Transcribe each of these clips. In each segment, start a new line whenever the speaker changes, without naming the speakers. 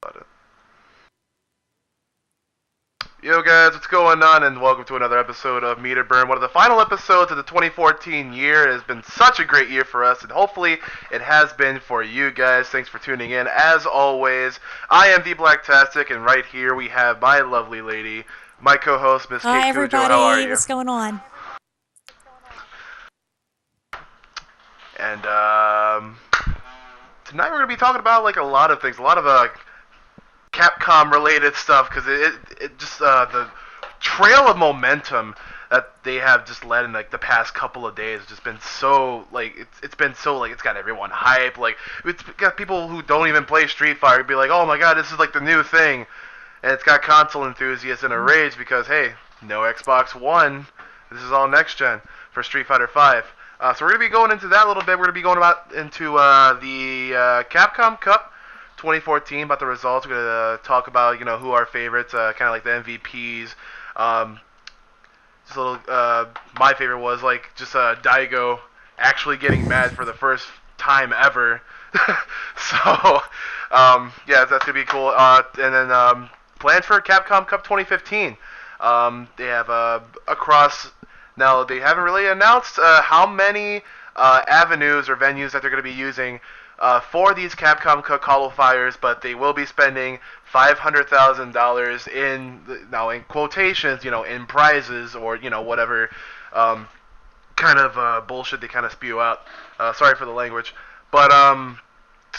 About it. Yo guys, what's going on, and welcome to another episode of Meter Burn, one of the final episodes of the 2014 year. It has been such a great year for us, and hopefully it has been for you guys. Thanks for tuning in. As always, I am the Blacktastic, and right here we have my lovely lady, my co-host, Miss Kate
Hi,
Cujo. How are
everybody.
you?
What's going on?
And tonight we're gonna be talking about like a lot of things, a lot of Capcom related stuff, because it just the trail of momentum that they have just led in like the past couple of days has just been so like it's been so like it's got everyone hype. Like it's got people who don't even play Street Fighter be like, oh my god, this is like the new thing, and it's got console enthusiasts in a rage because hey, no Xbox One, this is all next gen for Street Fighter 5. So we're gonna be going into that a little bit. We're gonna be going about into the Capcom Cup 2014, about the results. We're gonna talk about who our favorites, kind of like the MVPs. Um, just a little. My favorite was like just Daigo actually getting mad for the first time ever. So yeah, that's gonna be cool. And then plans for Capcom Cup 2015. They have across. Now they haven't really announced how many avenues or venues that they're going to be using for these Capcom Cup qualifiers, but they will be spending $500,000 in quotations, in prizes or whatever kind of bullshit they kind of spew out. Sorry for the language, but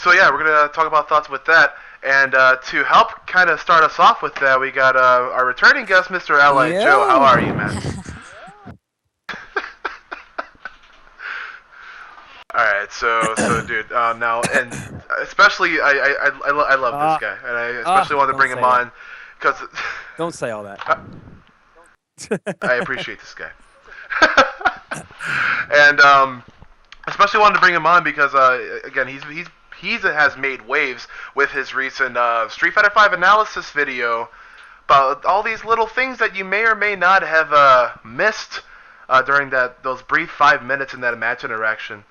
so yeah, we're gonna talk about thoughts with that. And to help kind of start us off with that, we got our returning guest, Mr. Ally Joe. How are you,
Yo.
man? All right, so dude, now and especially I love this
Ah,
guy, and I especially wanted to
don't
bring him
say that.
on because
Don't say all that.
I appreciate this guy, and especially wanted to bring him on because again he has made waves with his recent Street Fighter 5 analysis video about all these little things that you may or may not have missed during those brief 5 minutes in that match interaction.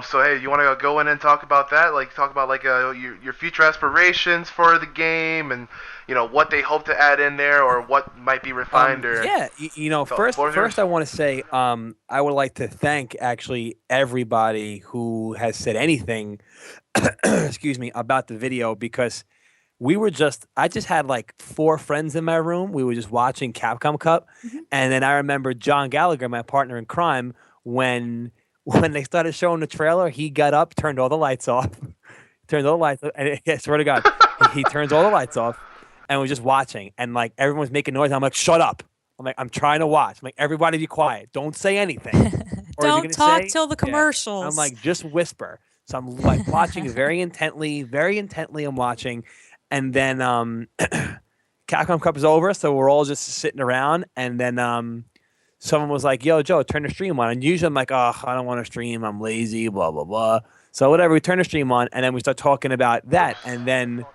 So hey, you want to go in and talk about that? Like talk about like your future aspirations for the game, and what they hope to add in there, or what might be refined, or
Yeah,
the
first,
floor is yours.
first I want to say, I would like to thank actually everybody who has said anything, excuse me, about the video because I just had like four friends in my room. We were just watching Capcom Cup,
Mhm.
and then I remember John Gallagher, my partner in crime, when when they started showing the trailer, he got up, turned all the lights off, turned all the lights, and I swear to God, he turns all the lights off, and we're just watching, and like everyone's making noise. I'm like, shut up. I'm like, I'm trying to watch. I'm like, everybody be quiet. Don't say anything. Or if you're
Don't
gonna
talk
say,
till the
yeah. I'm
commercials.
like, just whisper. So I'm like watching very intently, very intently. I'm watching, and then Capcom Cup is over, so we're all just sitting around, and then someone was like, "Yo, Joe, turn the stream on." And usually I'm like, "Oh, I don't want to stream. I'm lazy." Blah blah blah. So whatever, we turn the stream on, and then we start talking about that, and then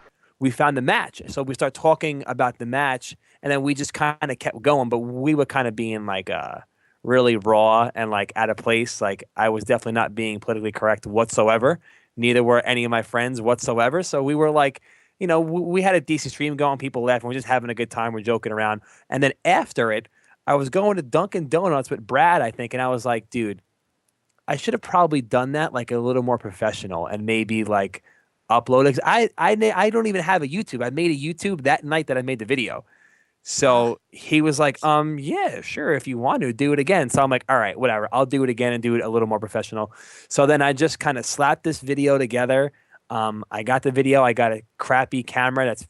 we found the match. So we start talking about the match, and then we just kind of kept going, but we were kind of being like really raw and like out of place. Like I was definitely not being politically correct whatsoever. Neither were any of my friends whatsoever. So we were like, we had a decent stream going. People laughing. We're just having a good time. We're joking around. And then after it, I was going to Dunkin' Donuts with Brad, I think, and I was like, dude, I should have probably done that like a little more professional and maybe like upload it. 'Cause I don't even have a YouTube. I made a YouTube that night that I made the video.
Ah,
So he was like, yeah, sure, if you want to do it again. So I'm like, all right, whatever. I'll do it again and do it a little more professional. So then I just kind of slapped this video together. I got the video. I got a crappy camera that's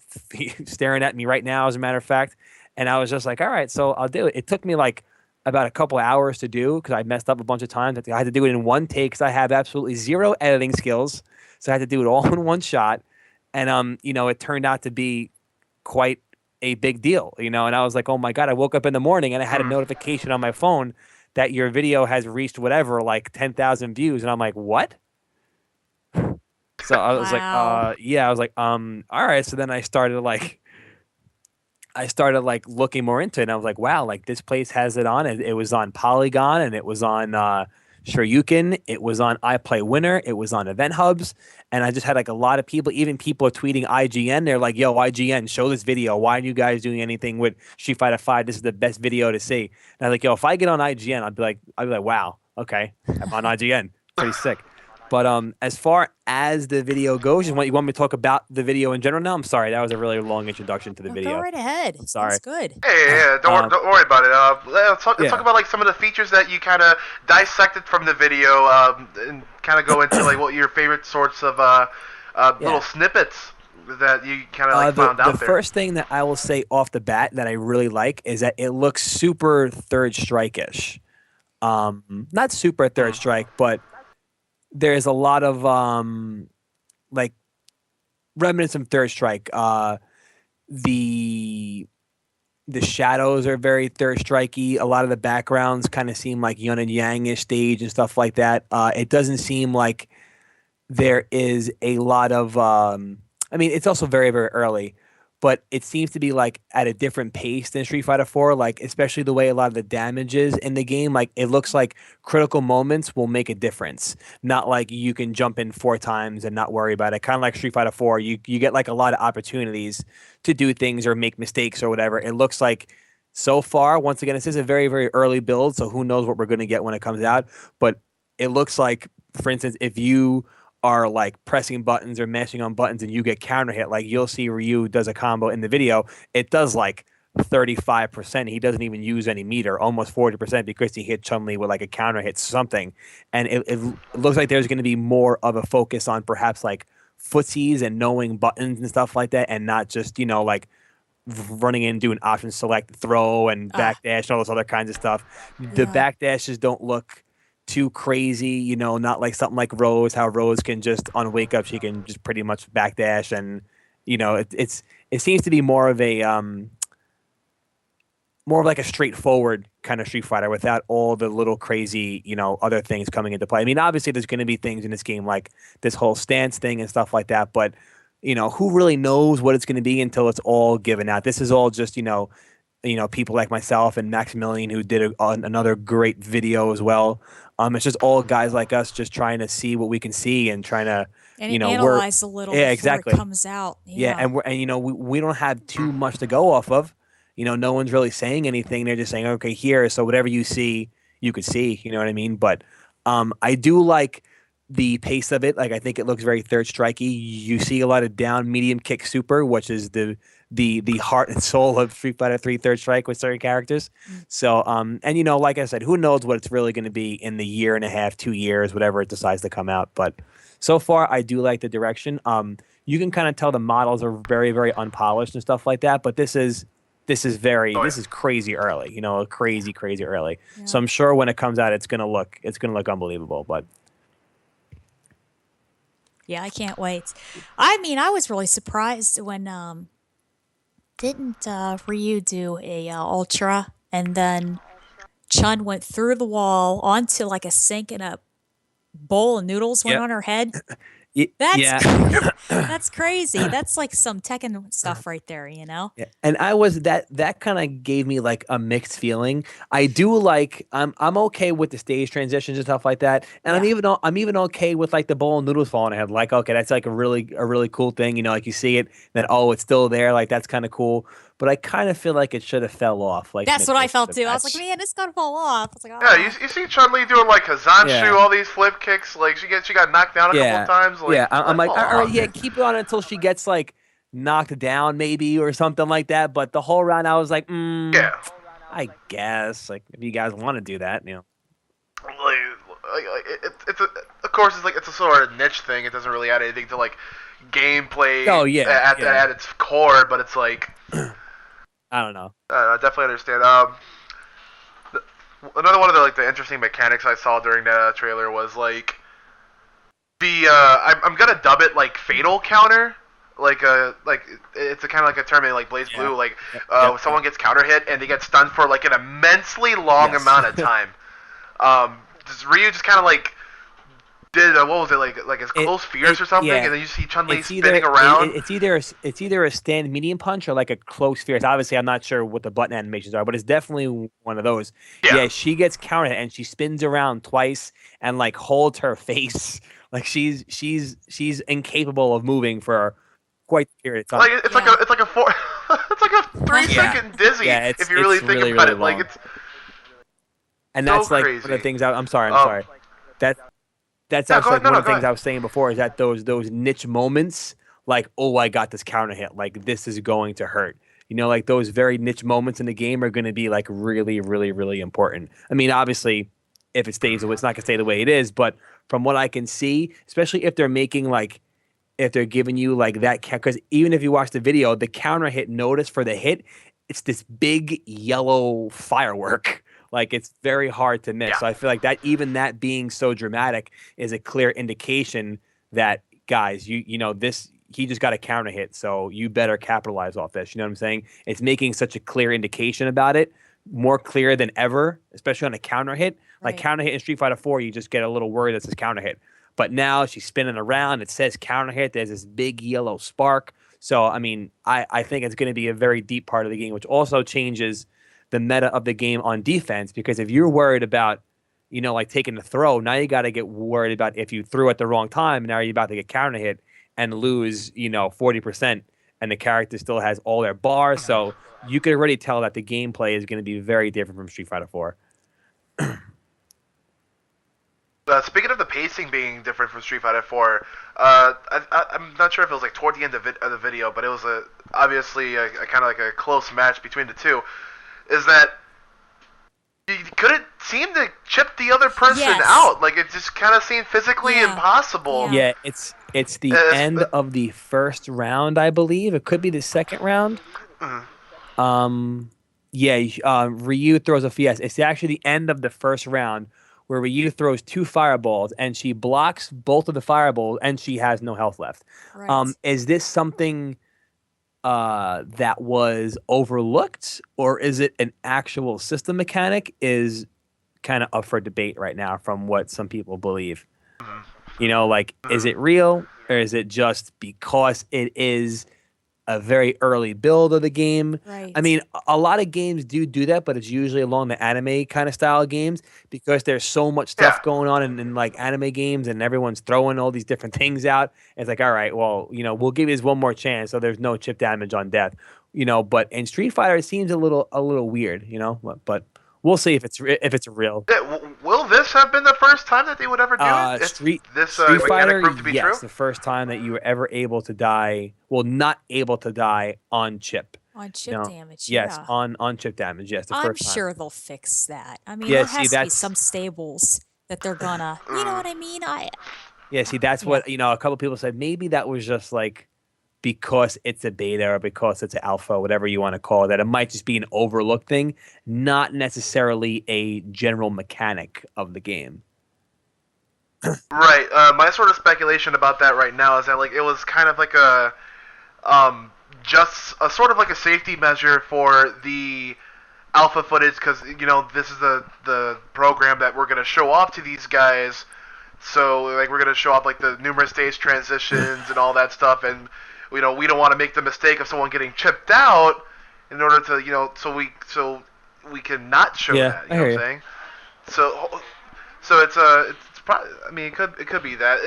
staring at me right now, as a matter of fact. And I was just like, all right, so I'll do it. It took me like about a couple hours to do because I messed up a bunch of times. I had to do it in one take because I have absolutely zero editing skills. So I had to do it all in one shot. And it turned out to be quite a big deal. And I was like, oh my God, I woke up in the morning and I had a
Hmm.
notification on my phone that your video has reached whatever, like 10,000 views. And I'm like, what? So I was like,
wow.
yeah, I was like, all right. So then I started like looking more into it and I was like, wow, like this place has it on. It was on Polygon and it was on Shoryuken. It was on iPlay Winner. It was on Event Hubs. And I just had like a lot of people, even people are tweeting IGN. They're like, yo, IGN, show this video. Why aren't you guys doing anything with Street Fighter 5? This is the best video to see. And I'm like, yo, if I get on IGN, I'd be like, wow, okay. I'm on IGN. Pretty sick. But as far as the video goes, you want me to talk about the video in general now? I'm sorry, that was a really long introduction to the
No,
video.
go right ahead.
I'm sorry.
That's good.
Yeah, don't worry about it. Let's talk
Yeah.
about like some of the features that you kind of dissected from the video, and kind of go into like what your favorite sorts of little snippets that you kind of like found out
The
there.
first thing that I will say off the bat that I really like is that it looks super Third Strike-ish. Not super Third Strike, but there's a lot of like remnants of Third Strike. The shadows are very Third Strikey. A lot of the backgrounds kind of seem like yin and yang-ish stage and stuff like that. It doesn't seem like there is a lot of I mean, it's also very, very early, but it seems to be like at a different pace than Street Fighter 4, like especially the way a lot of the damage is in the game. Like it looks like critical moments will make a difference. Not like you can jump in 4 times and not worry about it. Kind of like Street Fighter 4, you get like a lot of opportunities to do things or make mistakes or whatever. It looks like so far, once again, this is a very, very early build, so who knows what we're going to get when it comes out. But it looks like, for instance, if you are like pressing buttons or mashing on buttons and you get counter hit, like you'll see Ryu does a combo in the video, it does like 35%. He doesn't even use any meter, almost 40% because he hit Chun-Li with like a counter hit something. And it looks like there's going to be more of a focus on perhaps like footsies and knowing buttons and stuff like that, and not just, like running in, doing option select, throw, and backdash and all those other kinds of stuff. The
Yeah.
backdashes don't look too crazy, not like something like Rose, how Rose can just on wake up, she can just pretty much backdash, and it seems to be more of like a straightforward kind of Street Fighter without all the little crazy, other things coming into play. I mean, obviously there's going to be things in this game like this whole stance thing and stuff like that, but who really knows what it's going to be until it's all given out. This is all just, people like myself and Maximilian who did another great video as well. It's just all guys like us just trying to see what we can see and trying to,
And
we're
analyze a little
yeah,
before
exactly.
it comes out.
Yeah,
Yeah.
and we don't have too much to go off of. No one's really saying anything. They're just saying, okay, here, so whatever you see, you could see. You know what I mean? But I do like the pace of it. Like I think it looks very Third Strikey. You see a lot of down, medium, kick, super, which is the heart and soul of Street Fighter 3 Third Strike with certain characters. So and like I said, who knows what it's really going to be in the year and a half, 2 years, whatever it decides to come out. But so far, I do like the direction. You can kind of tell the models are very, very unpolished and stuff like that. But this is crazy early. Crazy, crazy early.
Yeah.
So I'm sure when it comes out, it's gonna look unbelievable. But
Yeah, I can't wait. I mean, I was really surprised when didn't Ryu do a ultra and then Chun went through the wall onto like a sink and a bowl of noodles went
Yep.
on her head.
That's yeah.
That's crazy. That's like some Tekken stuff right there,
Yeah. And I was that kind of gave me like a mixed feeling. I do like I'm okay with the stage transitions and stuff like that. And
Yeah.
I'm even okay with like the bowl of noodles falling ahead. Like, okay, that's like a really cool thing. Like you see it, that it's still there, like that's kind of cool. But I kind of feel like it should have fell off. Like
That's what I
midway
felt
through
too.
the
I was like,
match.
man, it's gonna fall off. I was like, oh.
Yeah, you see Chun-Li doing like Kazan
Yeah.
all these flip kicks. Like she got knocked down a couple of times. Like,
yeah. I'm like,
fall
all right,
off.
yeah, keep it on until she gets like knocked down, maybe, or something like that. But the whole round, I was like,
Yeah.
I guess, like, if you guys want to do that,
It's of course it's a sort of niche thing. It doesn't really add anything to like gameplay.
Oh, yeah,
at its core, but it's like
I don't know.
I definitely understand. Another one of the interesting mechanics I saw during the trailer was like the I'm gonna dub it like fatal counter. Like it's a kind of like a term in like Blaze Blue. Like someone gets counter hit and they get stunned for like an immensely long amount of time. Ryu just kind of like did what was it like his close fierce or something,
yeah.
and then you see Chun-Li
It's either
spinning around.
it's either a stand medium punch or like a close fierce. Obviously, I'm not sure what the button animations are, but it's definitely one of those.
Yeah.
Yeah, she gets counted and she spins around twice and like holds her face like she's incapable of moving for quite a period of time.
Like it's like
Yeah.
a four, it's like a 3 second dizzy
Yeah,
if you really
it's
think
really
about
really
it. Like
long.
it's
And
so
that's like
crazy.
one of the things I'm sorry,
Um,
that that's
yeah, go
actually
ahead.
like
No,
one
no,
of the
go
things
ahead.
I was saying before is that those niche moments, like, oh, I got this counter hit, like this is going to hurt. You know, like those very niche moments in the game are going to be like really, really, really important. I mean, obviously, if it stays, it's not going to stay the way it is. But from what I can see, especially if they're making like, if they're giving you like that, because even if you watch the video, the counter hit notice for the hit, it's this big yellow firework. Like it's very hard to miss.
Yeah.
So I feel like that even that being so dramatic is a clear indication that guys, you know this he just got a counter hit, so you better capitalize off this. You know what I'm saying? It's making such a clear indication about it, more clear than ever, especially on a counter hit. Like
Right.
counter hit in Street Fighter 4, you just get a little worried that it's counter hit. But now she's spinning around. It says counter hit. There's this big yellow spark. So, I mean, I think it's going to be a very deep part of the game, which also changes the meta of the game on defense. Because if you're worried about, you know, like taking the throw, now you got to get worried about if you threw at the wrong time. Now you're about to get counter hit and lose, you know, 40%. And the character still has all their bars. So you can already tell that the gameplay is going to be very different from Street Fighter 4.
Speaking of the pacing being different from Street Fighter 4, I'm not sure if it was like toward the end of the video, but it was obviously a kind of like a close match between the two. Is that you couldn't seem to chip the other person
Yes.
out? Like it just kind of seemed physically
Yeah.
impossible.
Yeah.
Yeah, it's the
It's-
end of the first round, I believe. It could be the second round. Yeah, Ryu throws a fiesta. It's actually the end of the first round where Ryu throws two fireballs and she blocks both of the fireballs and she has no health left.
Right.
Is this something that was overlooked, or is it an actual system mechanic? Is kind of up for debate right now from what some people believe. You know, like, is it real, or is it just because it is a very early build of the game?
Right.
I mean, a lot of games do that, but it's usually along the anime kind of style games because there's so much stuff
Yeah.
going on in like anime games and everyone's throwing all these different things out. It's like, all right, well, you know, we'll give you this one more chance so there's no chip damage on death. You know, but in Street Fighter it seems a little weird, you know, but we'll see if it's real.
Will this have been the first time that they would ever do it? If
Street
mechanic
Fighter,
proved to be
yes,
true?
the first time that you were ever able to die, well, not able to die on chip.
On chip
No.
damage.
Yes,
Yeah.
on chip damage. Yes, the
I'm
first time.
sure they'll fix that. I mean,
Yeah,
there
see,
has to be
that's-
some stables that they're gonna. You know what I mean?
Yeah, see, that's
Yeah.
what, you know, a couple people said maybe that was just like because it's a beta or because it's an alpha, whatever you want to call it, that it might just be an overlooked thing, not necessarily a general mechanic of the game.
Right. My sort of speculation about that right now is that like it was kind of like a just a sort of like a safety measure for the alpha footage because you know this is the program that we're gonna show off to these guys. So like we're gonna show off like the numerous stage transitions and all that stuff, and you know we don't want to make the mistake of someone getting chipped out in order to so we can not show
Yeah,
that.
I
You know
hear
what I'm saying? So it's probably, I mean it could be that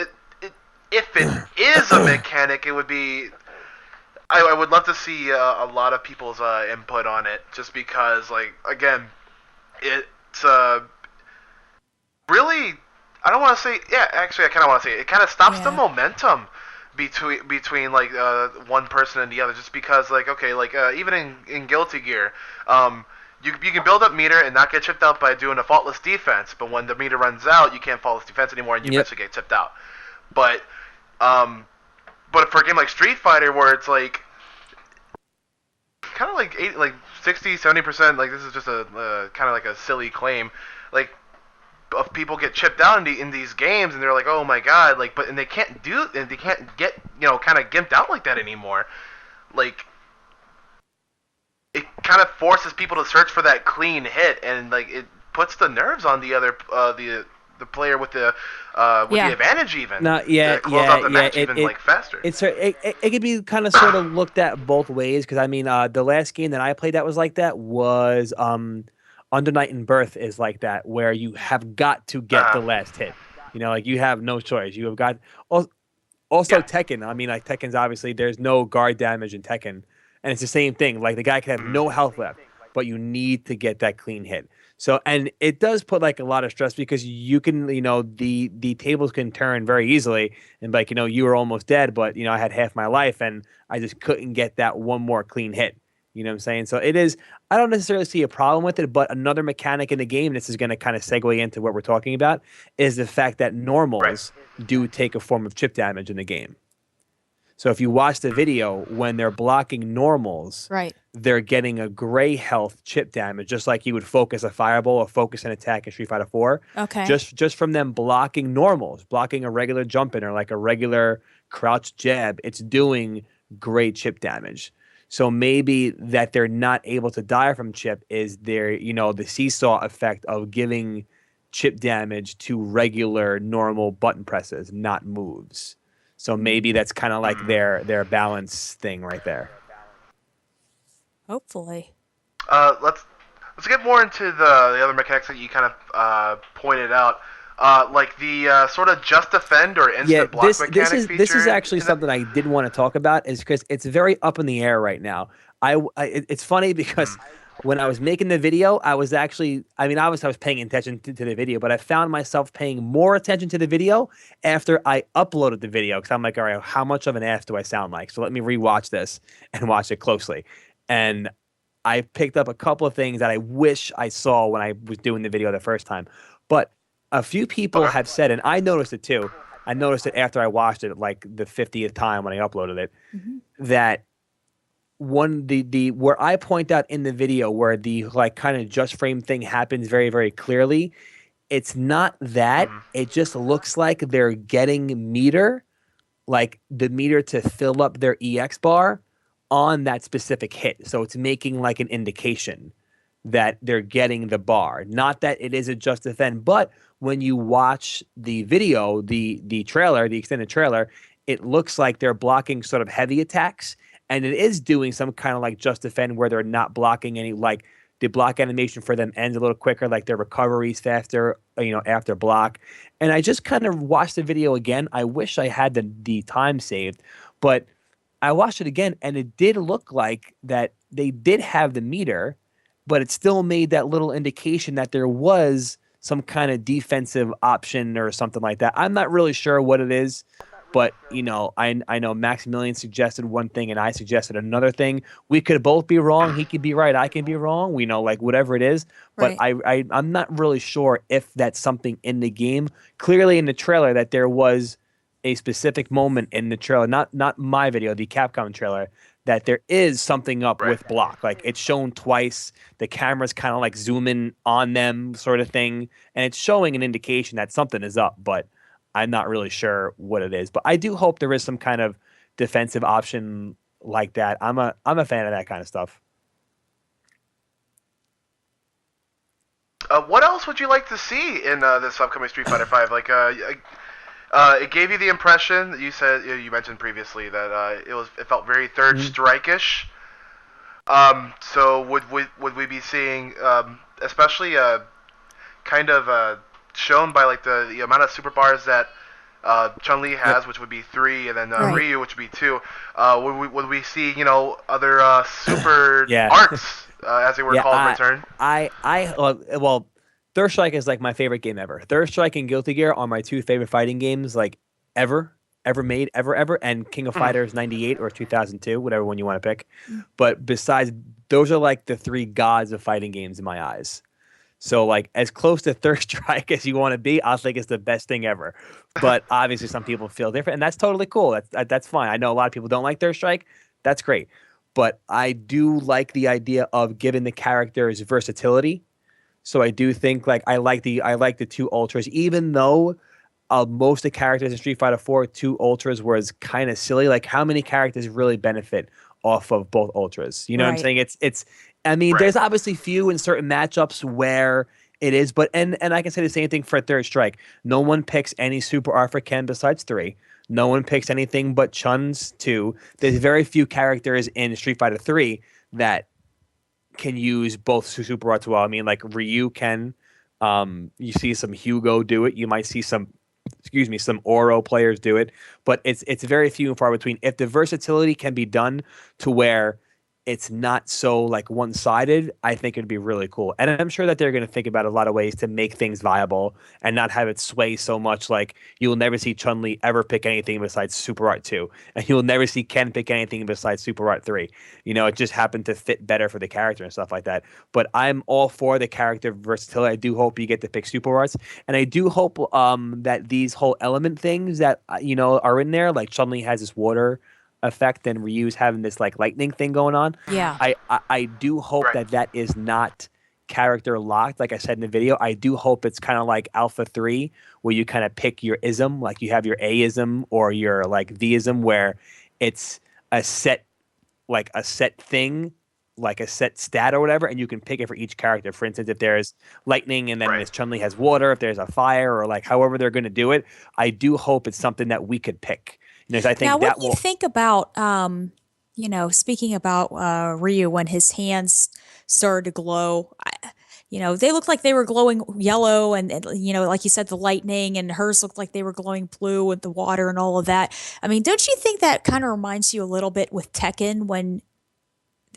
if it is a mechanic, it would be. I would love to see a lot of people's input on it, just because, like, again, it's really. I don't want to say. Yeah, actually, I kind of want to say it kind of stops the
Yeah.
momentum between like one person and the other, just because, like, okay, like even in Guilty Gear, you can build up meter and not get chipped out by doing a faultless defense, but when the meter runs out, you can't faultless defense anymore, and you
Yep.
eventually get chipped out. But for a game like Street Fighter, where it's like kind of like 60-70%, like this is just a kind of like a silly claim, like of people get chipped out in these games, and they're like, oh my god, like, and they can't get kind of gimped out like that anymore. Like it kind of forces people to search for that clean hit, and like it puts the nerves on the the player with the
Yeah.
advantage even
No, yeah,
to close out the
yeah.
match even like faster.
It could be kind of sort of looked at both ways because I mean, the last game that I played that was like that was Under Night and Birth is like that where you have got to get
uh,
the last hit. You know, like you have no choice. You have got also
yeah.
Tekken. I mean, like Tekken's obviously there's no guard damage in Tekken, and it's the same thing. Like the guy can have
Mhm.
no health left, but you need to get that clean hit. So, and it does put like a lot of stress because you can, the tables can turn very easily, and like you were almost dead, but I had half my life, and I just couldn't get that one more clean hit. You know what I'm saying? So it is. I don't necessarily see a problem with it, but another mechanic in the game, this is going to kind of segue into what we're talking about, is the fact that
Right.
normals do take a form of chip damage in the game. So if you watch the video, when they're blocking normals,
Right.
they're getting a gray health chip damage, just like you would focus a fireball or focus an attack in Street Fighter 4.
Okay.
Just from them blocking normals, blocking a regular jump in or like a regular crouch jab, it's doing great chip damage. So maybe that they're not able to die from chip is their, the seesaw effect of giving chip damage to regular normal button presses, not moves. So maybe that's kind of like their balance thing right there.
Hopefully.
Let's get more into the other mechanics that you kind of pointed out. Like the sort of just defend or instant
Yeah,
block mechanic feature.
this is actually
in that-
something I did want to talk about, is because it's very up in the air right now. It's funny because when I was making the video, I was actually, I mean, obviously I was paying attention to the video, but I found myself paying more attention to the video after I uploaded the video because I'm like, all right, how much of an ass do I sound like? So let me rewatch this and watch it closely. And I picked up a couple of things that I wish I saw when I was doing the video the first time. But a few people
Okay.
have said, and I noticed it too. I noticed it after I watched it, like the 50th time when I uploaded it, that the where I point out in the video where the like kind of just frame thing happens very, very clearly, it's not that. It just looks like they're getting meter, like the meter to fill up their EX bar on that specific hit. So it's making like an indication that they're getting the bar. Not that it is a just defend, but when you watch the video, the trailer, the extended trailer, it looks like they're blocking sort of heavy attacks, and it is doing some kind of like just defend where they're not blocking any, like the block animation for them ends a little quicker, like their recovery's faster, after block. And I just kind of watched the video again. I wish I had the time saved, but I watched it again, and it did look like that they did have the meter, but it still made that little indication that there was some kind of defensive option or something like that. I'm not really sure what it is, but I know Maximilian suggested one thing and I suggested another thing. We could both be wrong. He could be right. I can be wrong. We know, like, whatever it is. But
Right.
I'm not really sure if that's something in the game. Clearly in the trailer that there was a specific moment in the trailer, not my video, the Capcom trailer, that there is something up
Right.
with block. Like it's shown twice. The camera's kind of like zooming on them sort of thing. And it's showing an indication that something is up, but I'm not really sure what it is. But I do hope there is some kind of defensive option like that. I'm a fan of that kind of stuff.
What else would you like to see in this upcoming Street Fighter V? Like, it gave you the impression that you said you mentioned previously that it felt very third strike-ish. So would we be seeing, especially kind of shown by like the amount of super bars that Chun-Li has, which would be 3, and then
Right.
Ryu, which would be 2. Would we see other super
Yeah.
arts as they were
Yeah,
called return?
well, Third Strike is like my favorite game ever. Third Strike and Guilty Gear are my two favorite fighting games, like ever made, ever. And King of Fighters 98 or 2002, whatever one you want to pick. But besides, those are like the three gods of fighting games in my eyes. So like as close to Third Strike as you want to be, I'll think it's the best thing ever. But obviously some people feel different, and that's totally cool. That's fine. I know a lot of people don't like Third Strike. That's great. But I do like the idea of giving the characters versatility. So I do think like I like the two ultras, even though most of the characters in Street Fighter 4, two ultras was kind of silly. Like how many characters really benefit off of both ultras? You know what I'm
Right.
saying? It's I mean,
Right.
there's obviously few in certain matchups where It is, but and I can say the same thing for Third Strike. No one picks any super art for Ken besides 3. No one picks anything but Chun's 2. There's very few characters in Street Fighter 3 that can use both super arts well. I mean, like Ryu can. You see some Hugo do it. You might see some, excuse me, some Oro players do it, but it's very few and far between. If the versatility can be done to where it's not so like one-sided, I think it'd be really cool. And I'm sure that they're going to think about a lot of ways to make things viable and not have it sway so much. Like you'll never see Chun-Li ever pick anything besides Super Art 2, and you'll never see Ken pick anything besides Super Art 3. You know, it just happened to fit better for the character and stuff like that. But I'm all for the character versatility. I do hope you get to pick Super Arts, and I do hope that these whole element things that are in there, like Chun-Li has this water effect and Ryu's having this like lightning thing going on.
Yeah.
I do hope
Right.
that is not character locked. Like I said in the video, I do hope it's kind of like Alpha 3 where you kind of pick your ism, like you have your A-ism or your like V-ism where it's a set thing, like a set stat or whatever, and you can pick it for each character. For instance, if there's lightning and then
Right.
Miss Chun-Li has water, if there's a fire or like however they're going to do it, I do hope it's something that we could pick. You know, I think
Now,
that
what do you
will.
think about, speaking about Ryu when his hands started to glow? They looked like they were glowing yellow, and like you said, the lightning, and hers looked like they were glowing blue with the water and all of that. I mean, don't you think that kind of reminds you a little bit with Tekken when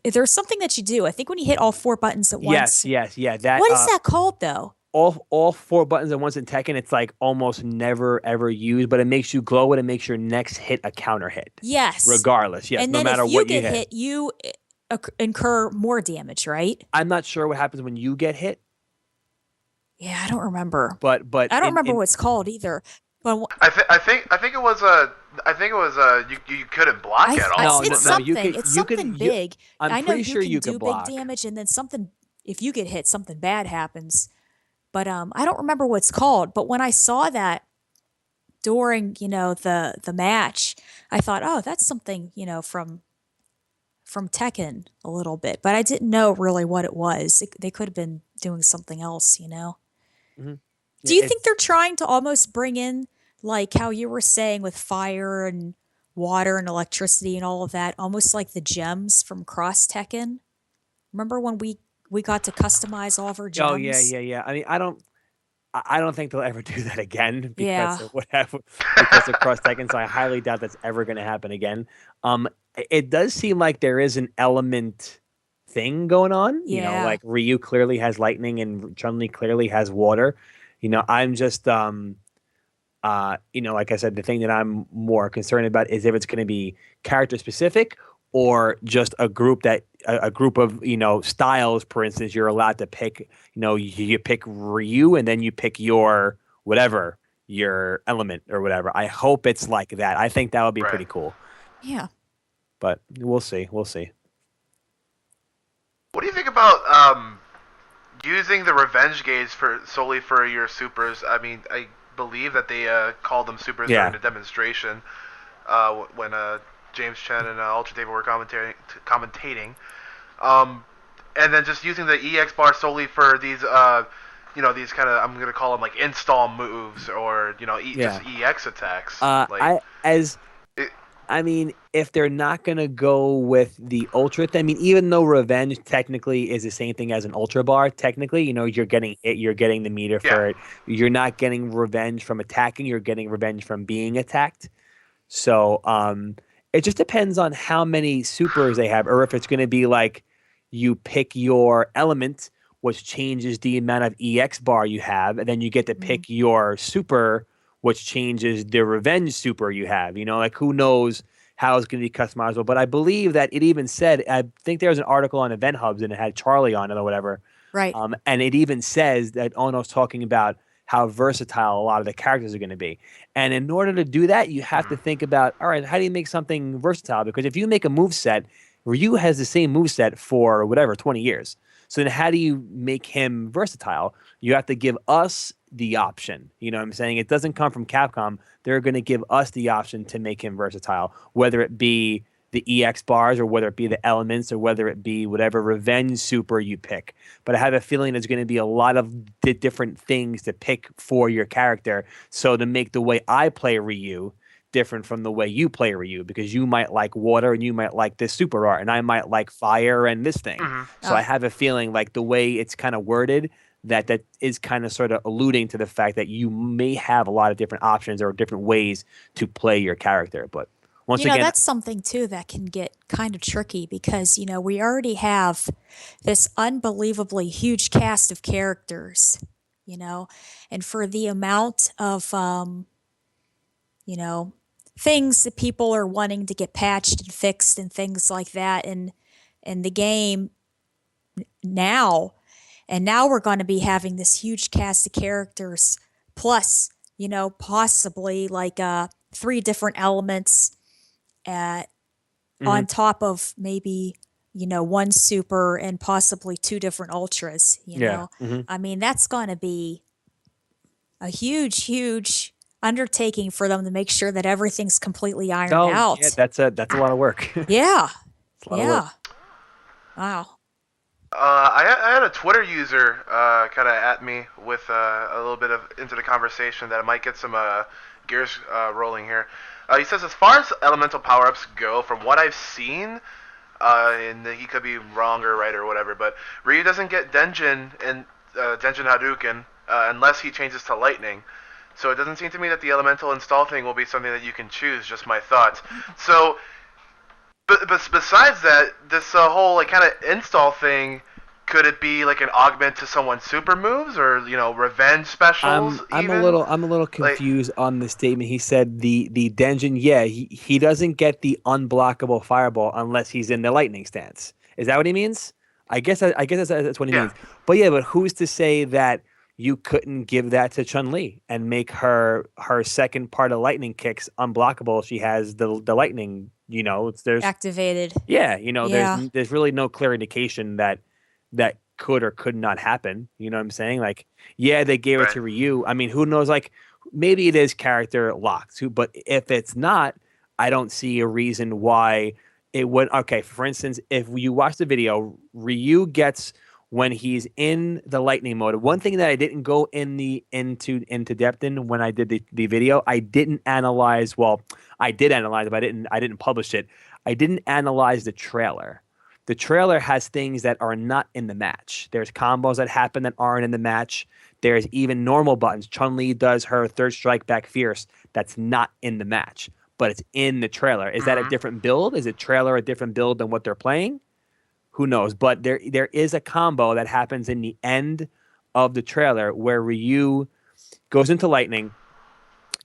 there's something that you do? I think when you hit all 4 buttons at once.
Yes, yeah. That
What is that called, though?
all 4 buttons at once in Tekken, it's like almost never ever used, but it makes you glow and it makes your next hit a counter hit.
Yes.
Regardless, yes,
And
no
then
matter
if you
what you
get
hit.
hit, you incur more damage, right?
I'm not sure what happens when you get hit,
Yeah, I don't remember.
but
I don't remember
in
what it's called either. But
I think it was you couldn't block at all.
No,
it's
no, you
something.
could-
It's
you could-
something
you-
big.
I'm
I know
pretty
you
sure
can
you
do
could
big
block.
damage, and then something. If you get hit, something bad happens. But I don't remember what it's called. But when I saw that during the match, I thought, oh, that's something from Tekken a little bit. But I didn't know really what it was. They could have been doing something else.
Mhm.
Do you
It's-
think they're trying to almost bring in, like how you were saying with fire and water and electricity and all of that, almost like the gems from Cross Tekken? Remember when we got to customize all of our gems?
Oh yeah. I mean, I don't think they'll ever do that again because
Yeah.
of whatever because of cross Tekken. So I highly doubt that's ever going to happen again. It does seem like there is an element thing going on.
Yeah.
Like Ryu clearly has lightning and Chun-Li clearly has water. I'm just like I said, the thing that I'm more concerned about is if it's going to be character specific or just a group of styles. For instance, you're allowed to pick. You pick Ryu and then you pick your whatever your element or whatever. I hope it's like that. I think that would be
Right.
pretty cool.
Yeah.
But we'll see. We'll see.
What do you think about using the revenge gauge solely for your supers? I mean, I believe that they called them supers
Yeah.
during the demonstration when James Chen and Ultra David were commentating. And then just using the EX bar solely for these these kind of, I'm gonna call them like install moves or
Yeah.
just EX attacks.
I mean, if they're not gonna go with the ultra thing, I mean, even though revenge technically is the same thing as an ultra bar, technically, you're getting it, you're getting the meter for
Yeah.
it. You're not getting revenge from attacking, you're getting revenge from being attacked. So, it just depends on how many supers they have, or if it's gonna be like you pick your element, which changes the amount of EX bar you have, and then you get to pick your super, which changes the revenge super you have. Like who knows how it's going to be customizable. But I believe that it even said, I think there was an article on Event Hubs and it had Charlie on it or whatever.
Right.
And it even says that Ono's talking about how versatile a lot of the characters are going to be. And in order to do that, you have to think about, all right, how do you make something versatile? Because if you make a move set, Ryu has the same move set for whatever, 20 years. So then how do you make him versatile? You have to give us the option. You know what I'm saying? It doesn't come from Capcom. They're going to give us the option to make him versatile, whether it be the EX bars, or whether it be the elements, or whether it be whatever revenge super you pick. But I have a feeling there's going to be a lot of different things to pick for your character. So to make the way I play Ryu different from the way you play Ryu, because you might like water and you might like this super art, and I might like fire and this thing.
Mhm.
So I have a feeling like the way it's kind of worded, that is kind of sort of alluding to the fact that you may have a lot of different options or different ways to play your character. But once
You know,
again,
that's something too that can get kind of tricky because, you know, we already have this unbelievably huge cast of characters, you know, and for the amount of, you know, things that people are wanting to get patched and fixed and things like that in the game now, and now we're going to be having this huge cast of characters plus, you know, possibly like three different elements at
mhm.
on top of maybe, you know, one super and possibly two different ultras, you
Yeah.
know. I mean, that's going to be a huge undertaking for them to make sure that everything's completely ironed
Oh, yeah,
out.
that's a lot of work.
Yeah.
It's a lot of work.
Yeah. Wow.
I had a Twitter user kind of at me with a little bit of into the conversation that I might get some gears rolling here. He says, as far as elemental power-ups go, from what I've seen, and he could be wrong or right or whatever, but Ryu doesn't get Denjin and Denjin Hadouken unless he changes to Lightning. So it doesn't seem to me that the elemental install thing will be something that you can choose. Just my thoughts. So, but besides that, this whole like kind of install thing, could it be like an augment to someone's super moves or revenge specials?
I'm a
Even
little
like
confused on the statement. He said the Denjin, yeah, he doesn't get the unblockable fireball unless he's in the lightning stance. Is that what he means? I guess that's what he
yeah,
means. But yeah, but who's to say that you couldn't give that to Chun-Li and make her second part of lightning kicks unblockable if she has the lightning, there's
Activated.
yeah,
Yeah.
there's really no clear indication that could or could not happen. You know what I'm saying? Like, yeah, they gave it
right.
to Ryu. I mean, who knows? Like, maybe it is character locked. But if it's not, I don't see a reason why it would. Okay, for instance, if you watch the video, Ryu gets when he's in the lightning mode. One thing that I didn't go into depth in when I did the video, I didn't analyze. Well, I did analyze it, but I didn't publish it. I didn't analyze the trailer. The trailer has things that are not in the match. There's combos that happen that aren't in the match. There's even normal buttons. Chun-Li does her third strike back fierce. That's not in the match, but it's in the trailer. Is that a
Mm-hmm.
different build? Is it trailer a different build than what they're playing? Who knows? But there is a combo that happens in the end of the trailer where Ryu goes into lightning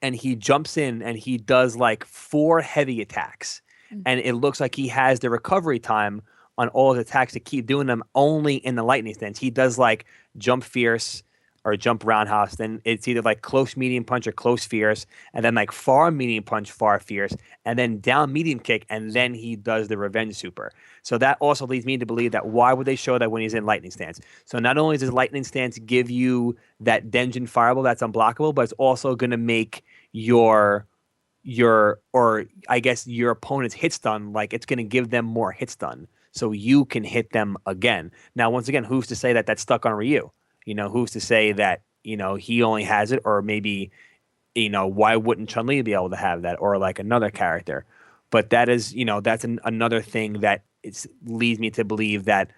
and he jumps in and he does like 4 heavy attacks.
Mm.
And it looks like he has the recovery time on all his attacks to keep doing them only in the lightning stance. He does like jump fierce or jump roundhouse. Then it's either like close medium punch or close fierce, and then like far medium punch, far fierce, and then down medium kick, and then he does the revenge super. So that also leads me to believe that why would they show that when he's in lightning stance? So not only does lightning stance give you that Denjin fireball that's unblockable, but it's also going to make your or I guess your opponent's hit stun, like it's going to give them more hit stun so you can hit them again. Now, once again, who's to say that that's stuck on Ryu? Who's to say that, he only has it, or maybe, why wouldn't Chun-Li be able to have that, or like another character? But that is, that's another thing that leads me to believe that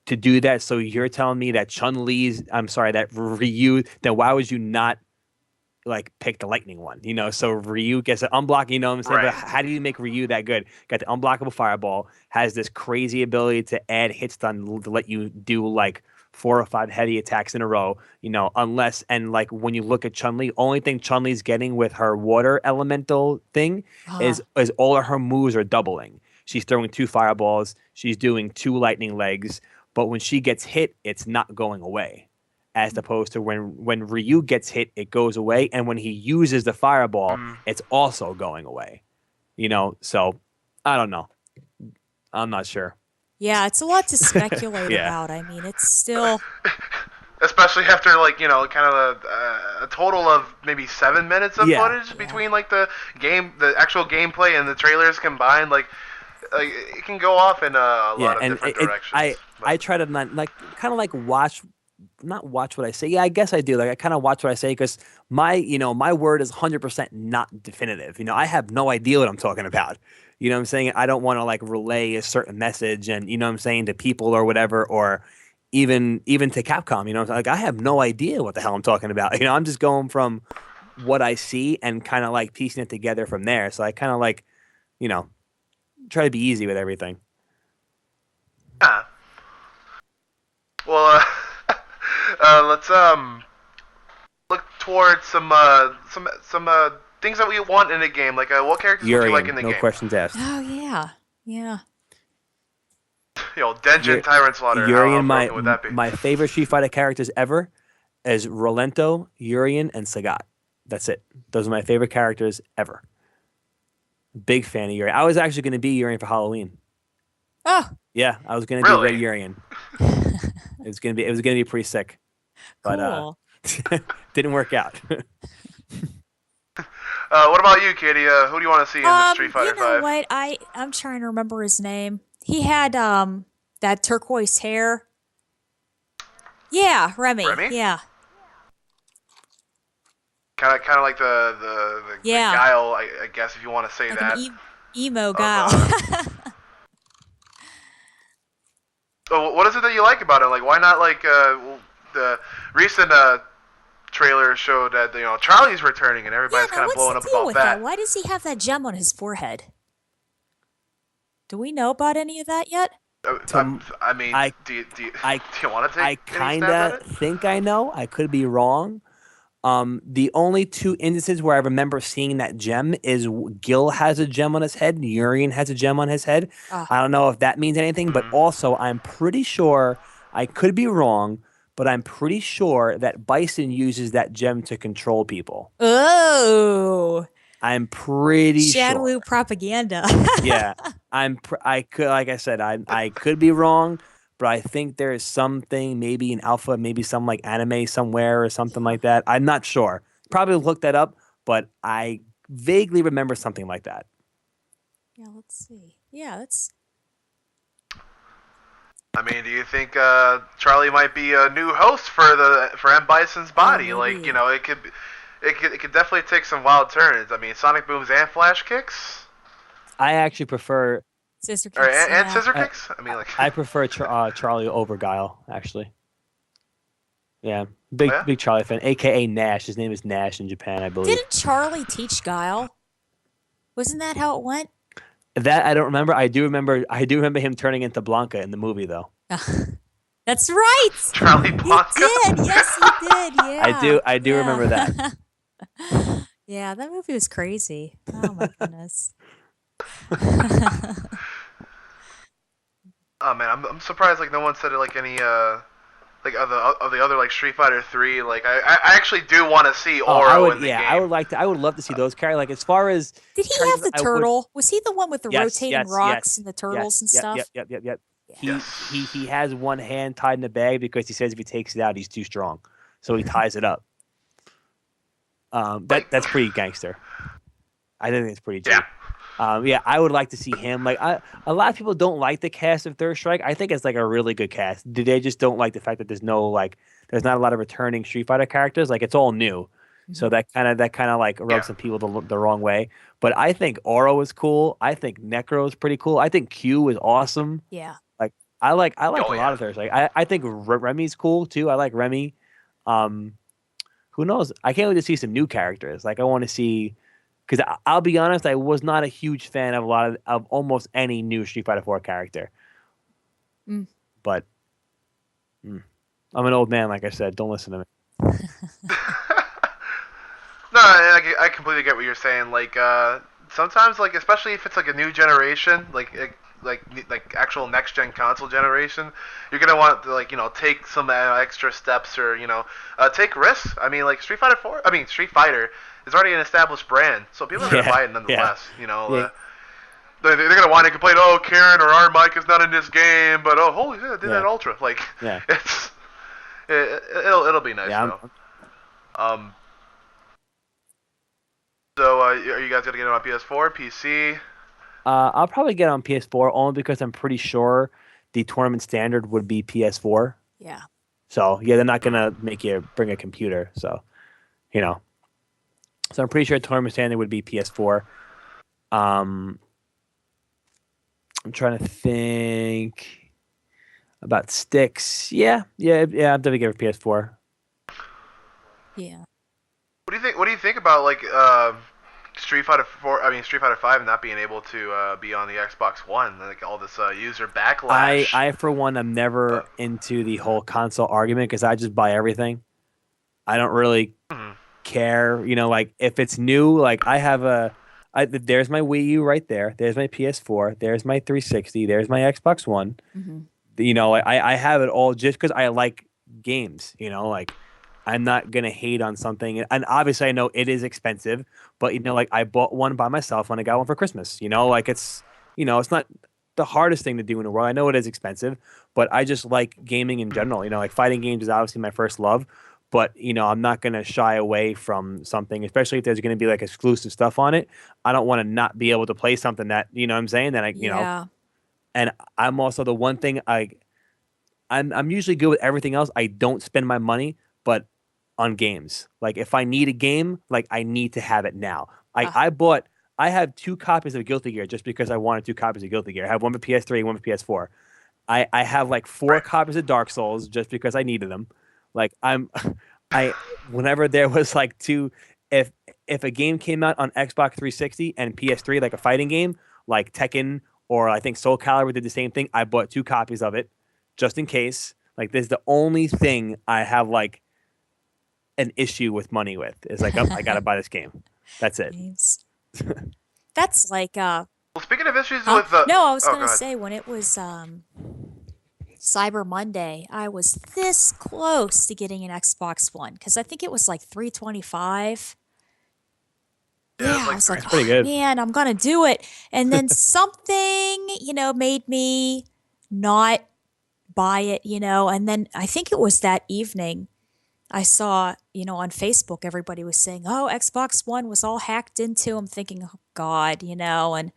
to do that. So you're telling me that that Ryu, then why would you not like pick the lightning one, so Ryu gets an unblock, you know what I'm saying?
Right.
But how do you make Ryu that good? Got the unblockable fireball, has this crazy ability to add hit stun to let you do like 4 or 5 heavy attacks in a row, unless, and like when you look at Chun-Li, only thing Chun-Li's getting with her water elemental thing
Uh,
is all of her moves are doubling. She's throwing 2 fireballs, she's doing 2 lightning legs, but when she gets hit, it's not going away. As opposed to when Ryu gets hit, it goes away, and when he uses the fireball,
Mm.
it's also going away. So I don't know. I'm not sure.
yeah, it's a lot to speculate
Yeah.
about. I mean, it's still
Especially after kind of a total of maybe 7 minutes of
Yeah.
footage between like the actual gameplay and the trailers combined. Like like it can go off in a
Yeah,
lot of
and
different directions.
I try to not like kind of like not watch what I say. Yeah, I guess I do. Like I kind of watch what I say because my word is 100% not definitive. I have no idea what I'm talking about. You know what I'm saying? I don't want to like relay a certain message and what I'm saying to people or whatever or even to Capcom. Like I have no idea what the hell I'm talking about. I'm just going from what I see and kind of like piecing it together from there. So I kind of like, you know, try to be easy with everything.
Yeah. Well, let's look towards some things that we want in a game. Like, what characters would you like in
Urian,
the
no
game?
questions asked.
Oh yeah, yeah.
Denjin Tyrant Slaughter. How
Urian,
broken would that be?
my favorite Street Fighter characters ever is Rolento, Urian, and Sagat. That's it. Those are my favorite characters ever. Big fan of Urian. I was actually going to be Urian for Halloween.
Oh,
Yeah, I was going to
Really?
be Red Urian. It was going to be pretty sick, but
cool.
didn't work out.
What about you, Katie? Who do you want to see in the Street Fighter
You know
5?
what? I'm trying to remember his name. He had that turquoise hair. Yeah, Remy.
Remy?
Yeah.
Kind of like the
Yeah.
Guile, I guess, if you want to say
Like
that.
an emo guile.
So what is it that you like about him? Like, why not like the recent trailer showed that Charlie's returning and everybody's
now
kind of
what's
blowing
the
up
deal
about
with
that.
Why does he have that gem on his forehead? Do we know about any of that yet?
I mean, do you want to take
I
any
kind
stabs at
of
it?
think I know. I could be wrong. The only two instances where I remember seeing that gem is Gil has a gem on his head, and Urian has a gem on his head. I don't know if that means anything, but also I'm pretty sure, I could be wrong, but I'm pretty sure that Bison uses that gem to control people.
Oh,
I'm pretty
Shadow
sure.
propaganda.
Yeah, I could, like I said, I could be wrong, but I think there is something, maybe in Alpha, maybe some like anime somewhere or something like that. I'm not sure. Probably look that up, but I vaguely remember something like that.
Yeah, let's see. Yeah, that's.
I mean, do you think Charlie might be a new host for M Bison's body? Like,
maybe.
it could definitely take some wild turns. I mean, Sonic Booms and Flash Kicks,
I actually prefer
Sister
or
Kicks,
and
yeah.
Scissor Kicks. I mean, like
I prefer Charlie over Guile, actually. Yeah, big
Yeah?
big Charlie fan, aka Nash. His name is Nash in Japan, I believe.
Didn't Charlie teach Guile? Wasn't that how it went?
That I don't remember. I do remember him turning into Blanca in the movie, though.
That's right.
Charlie Blanca.
He did. Yes, he did. Yeah.
I do remember that.
Yeah, that movie was crazy. Oh my goodness.
Oh man, I'm surprised like no one said it like any like of the other like Street Fighter 3. Like I actually do want to see Oro in the game.
I would like to. I would love to see those characters. Like as far as
Did he have the turtle? Was he the one with the
Yes,
rotating
yes,
rocks
yes,
and the turtles and stuff?
Yep.
Yes.
He has one hand tied in the bag because he says if he takes it out, he's too strong, so he ties it up. That's pretty gangster. I think it's pretty cheap.
Yeah.
I would like to see him. Like a lot of people don't like the cast of Third Strike. I think it's like a really good cast. They just don't like the fact that there's not a lot of returning Street Fighter characters. Like it's all new, so that kind of like rubs some people the wrong way. But I think Oro is cool. I think Necro is pretty cool. I think Q is awesome.
Yeah.
Like I like a
Oh,
lot
yeah.
of Third Strike. I think Remy's cool too. I like Remy. Who knows? I can't wait to see some new characters. Like I want to see. Because I'll be honest, I was not a huge fan of almost any new Street Fighter 4 character. But I'm an old man, like I said. Don't listen to me.
No, I completely get what you're saying. Like sometimes, like especially if it's like a new generation, like actual next gen console generation, you're gonna want to take some extra steps or take risks. I mean, like Street Fighter is already an established brand, so people are gonna buy it nonetheless. They're gonna whine and complain, oh, Karen or our Mike is not in this game, but oh, holy shit, I did that Ultra. Like, it'll be nice though. So, are you guys gonna get it on PS4, PC?
I'll probably get on PS4 only because I'm pretty sure the tournament standard would be PS4.
Yeah.
So yeah, they're not gonna make you bring a computer. So you know, so I'm pretty sure tournament standard would be PS4. Um, I'm trying to think about sticks. Yeah. I'm definitely give it PS4.
Yeah.
What do you think? What do you think about like Street Fighter 4? I mean Street Fighter 5 not being able to be on the Xbox One, like all this user backlash.
I for one, I'm
Uh,
never into the whole console argument because I just buy everything. I don't really
mhm.
care. Like if it's new, like there's my Wii U right there. There's my PS4. There's my 360. There's my Xbox One.
Hmm.
I have it all just because I like games. Like I'm not gonna hate on something, and obviously I know it is expensive, but like I bought one by myself when I got one for Christmas. Like it's not the hardest thing to do in the world. I know it is expensive, but I just like gaming in general. Like fighting games is obviously my first love, but I'm not gonna shy away from something, especially if there's gonna be like exclusive stuff on it. I don't want to not be able to play something that what I'm saying that
Yeah.
and I'm also the one thing I'm usually good with everything else. I don't spend my money, but on games. Like if I need a game, like I need to have it now.
Uh,
I have two copies of Guilty Gear just because I wanted two copies of Guilty Gear. I have one for PS3 and one for PS4. I have like four
Right.
copies of Dark Souls just because I needed them. Like I whenever there was like two if if a game came out on Xbox 360 and PS3 like a fighting game like Tekken or I think Soul Calibur did the same thing, I bought two copies of it just in case. Like this is the only thing I have like an issue with money with. Is like, oh, I gotta buy this game. That's it.
games. That's like
Well, speaking of issues
huh?
with the
No, I was
oh,
gonna
go ahead.
say when it was Cyber Monday, I was this close to getting an Xbox One because I think it was like 325.
Yeah, it's
Yeah, I
like
was like,
That's pretty
oh
good.
man, I'm gonna do it. And then something, made me not buy it, and then I think it was that evening I saw, on Facebook, everybody was saying, oh, Xbox One was all hacked into. I'm thinking, oh God, and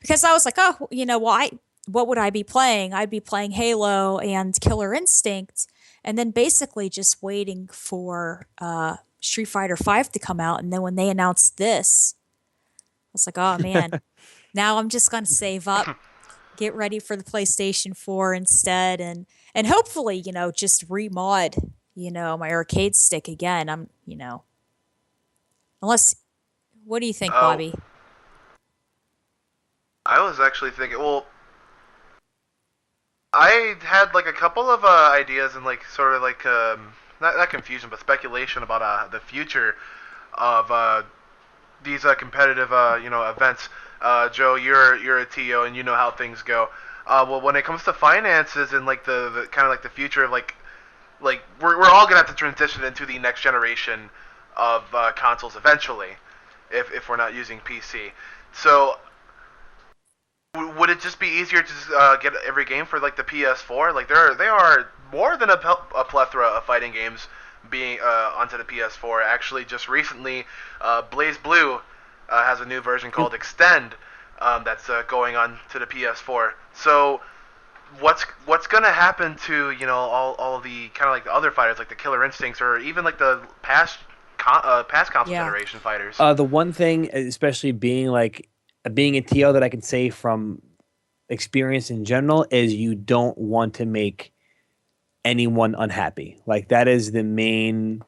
because I was like, oh, well, what would I be playing? I'd be playing Halo and Killer Instinct, and then basically just waiting for Street Fighter 5 to come out. And then when they announced this, I was like, oh man, now I'm just gonna save up, get ready for the PlayStation 4 instead, and hopefully, just remod, my arcade stick again. Unless, what do you think,
Oh,
Bobby?
I was actually thinking. Well, I had like a couple of ideas and like sort of like not confusion but speculation about the future of these competitive events. Joe, you're a TO and you know how things go. Well, when it comes to finances and like the kind of like the future of like we're all gonna have to transition into the next generation of consoles eventually, if we're not using PC. So would it just be easier to just, get every game for like the PS4? Like they are more than a plethora of fighting games being onto the PS4. Actually, just recently, Blaze Blue has a new version called Extend that's going on to the PS4. So what's gonna happen to all of the kind of like the other fighters like the Killer Instincts or even like the past console
Yeah.
generation fighters?
The one thing, especially being a TL, that I can say from experience in general is you don't want to make anyone unhappy. Like that is the main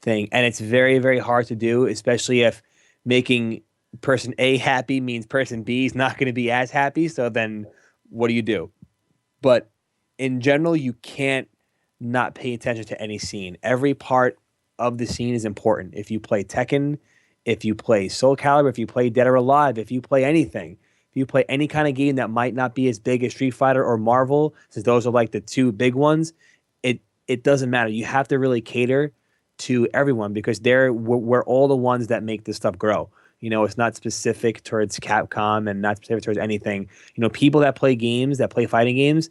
thing, and it's very very hard to do, especially if making person A happy means person B is not going to be as happy. So then, what do you do? But in general, you can't not pay attention to any scene. Every part of the scene is important. If you play Tekken, if you play Soul Calibur, if you play Dead or Alive, if you play anything, if you play any kind of game that might not be as big as Street Fighter or Marvel, since those are like the two big ones, it doesn't matter. You have to really cater to everyone because we're all the ones that make this stuff grow. It's not specific towards Capcom and not specific towards anything. People that play games, that play fighting games,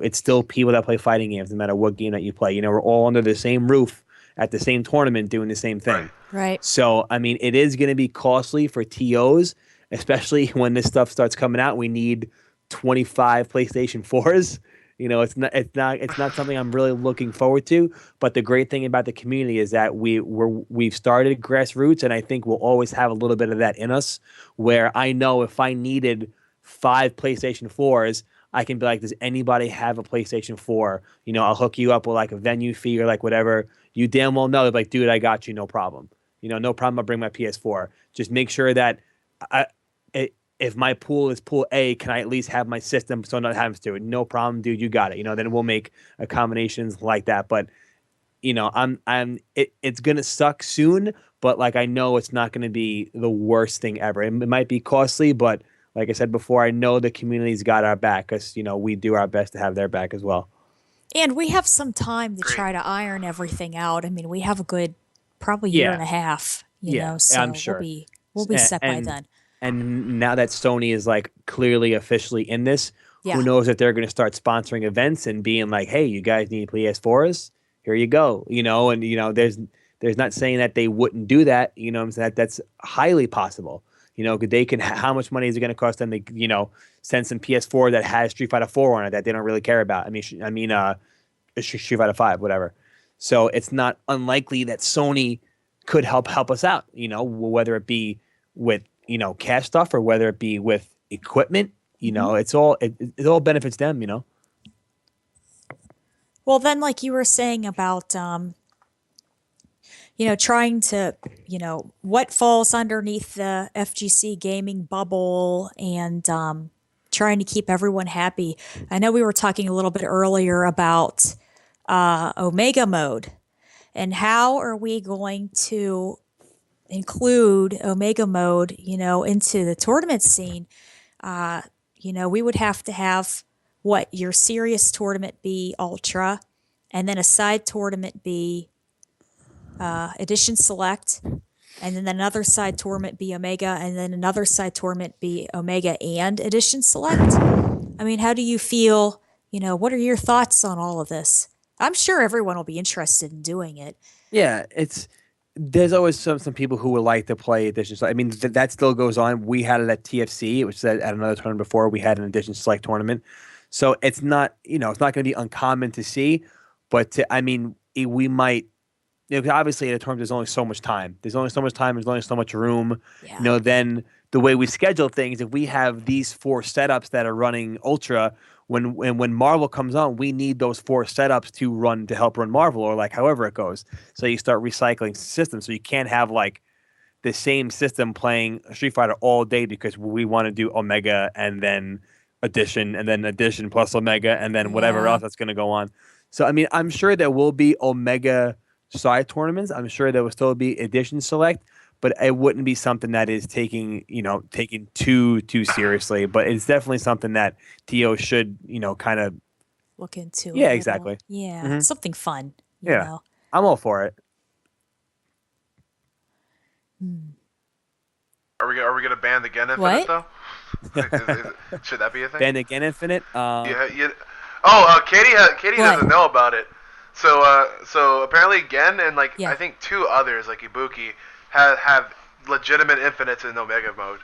it's still people that play fighting games, no matter what game that you play. We're all under the same roof at the same tournament doing the same
Right.
thing.
Right.
So, I mean, it is going to be costly for TOs, especially when this stuff starts coming out. We need 25 PlayStation 4s. It's not something I'm really looking forward to. But the great thing about the community is that we've started grassroots, and I think we'll always have a little bit of that in us. Where I know if I needed 5 PlayStation 4s, I can be like, does anybody have a PlayStation 4? I'll hook you up with like a venue fee or like whatever. You damn well know, like, dude, I got you, no problem. No problem. I'll bring my PS4. Just make sure that I, if my pool is pool A, can I at least have my system so I'm not having to do it? No problem, dude. You got it. Then we'll make accommodations like that. But it's gonna suck soon. But like, I know it's not gonna be the worst thing ever. It might be costly, but like I said before, I know the community's got our back because we do our best to have their back as well.
And we have some time to
Great.
try to iron everything out. I mean, we have a good probably year and
Yeah,
a half,
yeah, I'm
so we'll
sure.
be
And
set by
and,
then.
and now that Sony is like clearly officially in this, who
Yeah.
knows if they're going to start sponsoring events and being like, "Hey, you guys need PS4s? Here you go." And there's not saying that they wouldn't do that. What I'm saying, that's highly possible. 'Cause they can. How much money is it going to cost them to send some PS4 that has Street Fighter 4 on it that they don't really care about? Street Fighter 5, whatever. So it's not unlikely that Sony could help us out. Whether it be with cash stuff or whether it be with equipment.
Hmm.
It all benefits them.
Well, then, like you were saying about, trying to, what falls underneath the FGC gaming bubble and trying to keep everyone happy. I know we were talking a little bit earlier about Omega mode and how are we going to include Omega mode, into the tournament scene. We would have to have what your serious tournament be Ultra, and then a side tournament be Edition Select, and then another side tournament be Omega, and then another side tournament be Omega and Edition Select. I mean, how do you feel? What are your thoughts on all of this? I'm sure everyone will be interested in doing it.
Yeah, there's always some people who would like to play edition. I mean, that still goes on. We had it at TFC, which is at another tournament before. We had an edition select tournament, so it's not it's not going to be uncommon to see. But I mean, we might. 'Cause obviously at a tournament there's only so much time. There's only so much time. There's only so much room.
Yeah.
Then the way we schedule things, if we have these 4 setups that are running Ultra, when Marvel comes on, we need those 4 setups to help run Marvel or like however it goes. So you start recycling systems. So you can't have like the same system playing Street Fighter all day because we want to do Omega and then Edition plus Omega and then whatever
Yeah.
else that's going to go on. So I mean, I'm sure there will be Omega side tournaments. I'm sure there will still be Edition Select, but it wouldn't be something that is taking too seriously. But it's definitely something that TO should kind of.
Look into a
Yeah,
little.
exactly.
Yeah,
Hmm.
something fun,
Yeah, I'm all for it.
Hmm.
Are we gonna ban the Gen Infinite
What?
though? Should that be a thing?
Then again, Infinite.
Yeah. Oh, Katie
What?
doesn't know about it. So apparently Gen and like
Yeah.
I think 2 others like Ibuki have legitimate infinites in Omega mode.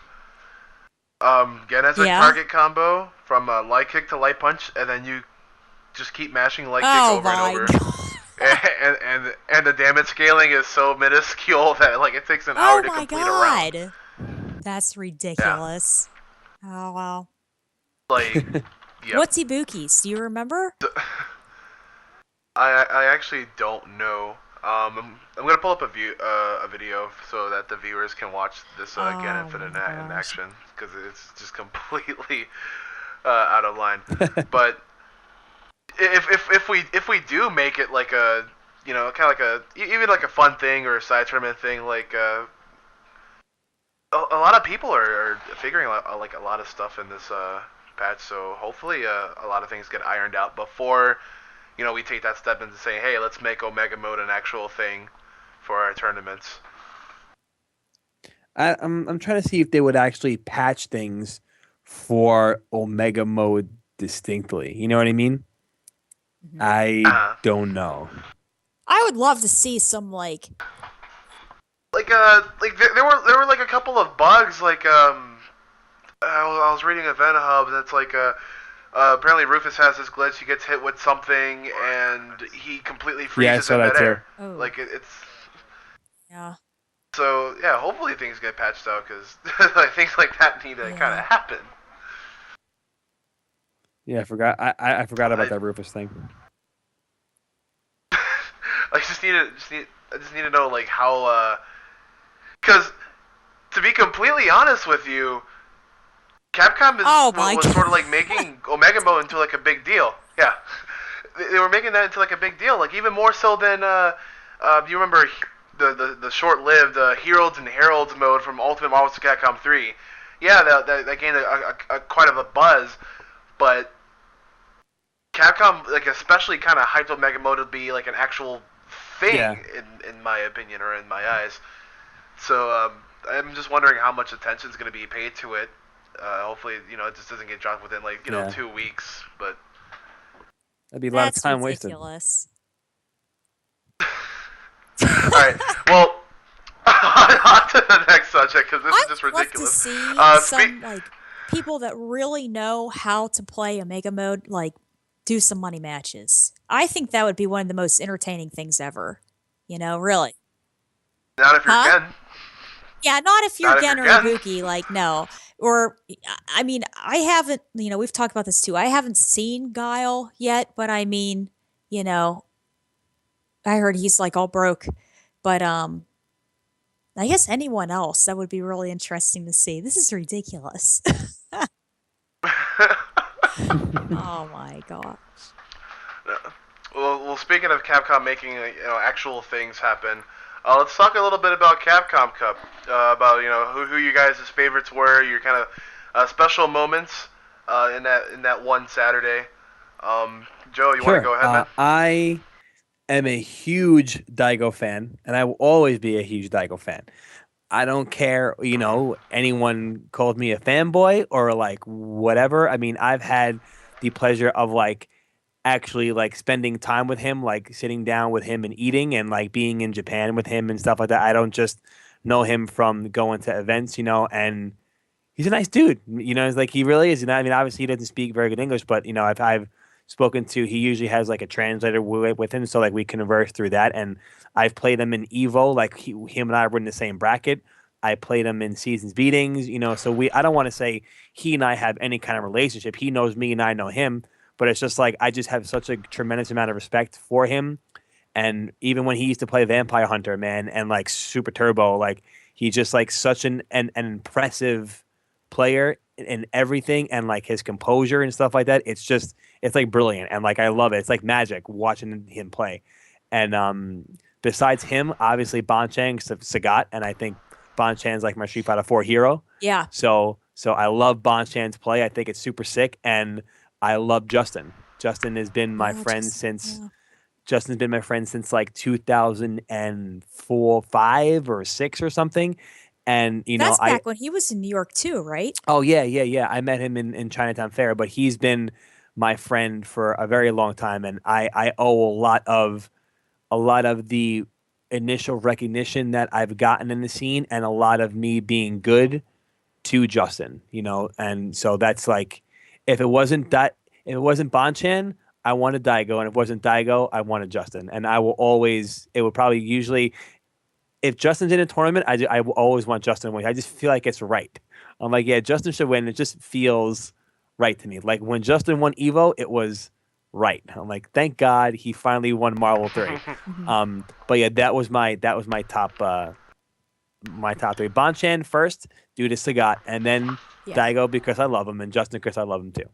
Gen has a
Yeah.
target combo from light kick to light punch, and then you just keep mashing light kick
Oh
over and
my
over.
god.
And the damage scaling is so minuscule that like it takes an hour
Oh
to
my
complete a round.
god. That's
Yeah.
ridiculous. Oh wow.
Like, yep.
What's Ibuki's? Do you remember?
I actually don't know. I'm gonna pull up a video so that the viewers can watch this Gen
Oh
Infinite
my
in
gosh.
action because it's just completely out of line. But if we do make it like a kind of like even like a fun thing or a side tournament thing, like a lot of people are figuring out like a lot of stuff in this patch. So hopefully a lot of things get ironed out before we take that step into saying, hey, let's make Omega Mode an actual thing for our tournaments.
I'm trying to see if they would actually patch things for Omega Mode distinctly. You know what I mean?
Mhm.
I don't know.
I would love to see some
Like there were like a couple of bugs like I was reading Event Hub, and it's like apparently Rufus has this glitch. He gets hit with something, and he completely
Yeah, I
freezes
saw
in
that too.
midair.
Oh,
Like it's
yeah,
so yeah. Hopefully things get patched out because like, things like that need to kind of
yeah.
happen.
Yeah, I forgot. I forgot about
I
that Rufus thing.
I just need to know like how because to be completely honest with you, Capcom
Oh my
was sort of
god.
like making Omega Mode into like a big deal. Yeah, they were making that into like a big deal, like even more so than do you remember the short-lived Heralds and Heralds mode from Ultimate Marvel vs. Capcom 3? Yeah, that gained a quite of a buzz, but Capcom like especially kind of hyped Omega Mode to be like an actual
Yeah,
thing in my opinion or in my eyes. So I'm just wondering how much attention is going to be paid to it. Hopefully, it just doesn't get dropped within like
yeah.
2 weeks. But
That'd be a lot of
That's
time wasted.
ridiculous.
all right, well, on to the next subject because this is
I'd
just
love to
ridiculous.
see
Speak.
some like people that really know how to play Omega Mode like do some money matches. I think that would be one of the most entertaining things ever. Really.
Not if you're
Huh?
Gen.
Yeah, not if you're
Not if
Gen
you're
or
Gen.
Ibuki, like no. Or I mean, I haven't, we've talked about this too. I haven't seen Guile yet, but I mean, you know, I heard he's like all broke. But I guess anyone else that would be really interesting to see. This is ridiculous. Oh my god.
Well, speaking of Capcom making actual things happen, let's talk a little bit about Capcom Cup. About who you guys' favorites were, your kind of special moments in that one Saturday. Joe, you want to
Sure.
go ahead, man?
I am a huge Daigo fan, and I will always be a huge Daigo fan. I don't care, anyone called me a fanboy or like whatever. I mean, I've had the pleasure of like actually like spending time with him, like sitting down with him and eating and like being in Japan with him and stuff like that. I don't just know him from going to events, and he's a nice dude. It's like he really is. I mean, obviously he doesn't speak very good English, but I've spoken to. He usually has like a translator with him, so like we converse through that. And I've played him in Evo, like him and I were in the same bracket. I played him in seasons beatings, so we. I don't want to say he and I have any kind of relationship. He knows me and I know him, but it's just like I just have such a tremendous amount of respect for him. And even when he used to play Vampire Hunter, man, and like Super Turbo, like he's just like such an impressive player in everything and like his composure and stuff like that. It's like brilliant and like I love it. It's like magic watching him play. And besides him, obviously Bonchang, Sagat, and I think Bonchan's like my Street Fighter 4 hero.
Yeah.
So I love Bonchan's play. I think it's super sick, and I love Justin. Justin has been my
Yeah,
friend
just
since
yeah.
Justin's been my friend since like 2004, 5 or 6 or something. And
That's
I
back when he was in New York too, right?
oh yeah, yeah, yeah. I met him in Chinatown Fair, but he's been my friend for a very long time, and I owe a lot of the initial recognition that I've gotten in the scene and a lot of me being good to Justin, and so that's like if it wasn't that if it wasn't Bonchan, I wanted Daigo, and if it wasn't Daigo, I wanted Justin, and I will always it would probably usually if Justin's in a tournament, I will always want Justin to win. I just feel like it's right. I'm like, yeah, Justin should win. It just feels right to me. Like when Justin won Evo, it was right. I'm like, thank God he finally won Marvel 3.
Hmm.
But yeah, that was my top three. Bonchan first, due to Sagat, and then
Yeah.
Daigo because I love him, and Justin because I love him too.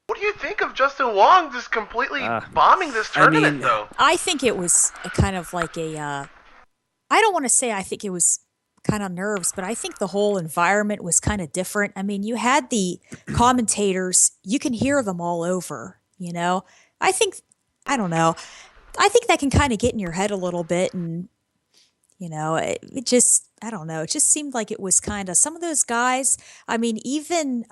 What do you think of Justin Wong just completely
Uh,
bombing this
I
tournament,
mean,
though?
I think it was a kind of like a I don't want to say I think it was kind of nerves, but I think the whole environment was kind of different. I mean, you had the commentators, you can hear them all over. I think I don't know. I think that can kind of get in your head a little bit and it just I don't know. It just seemed like it was kind of some of those guys. I mean, even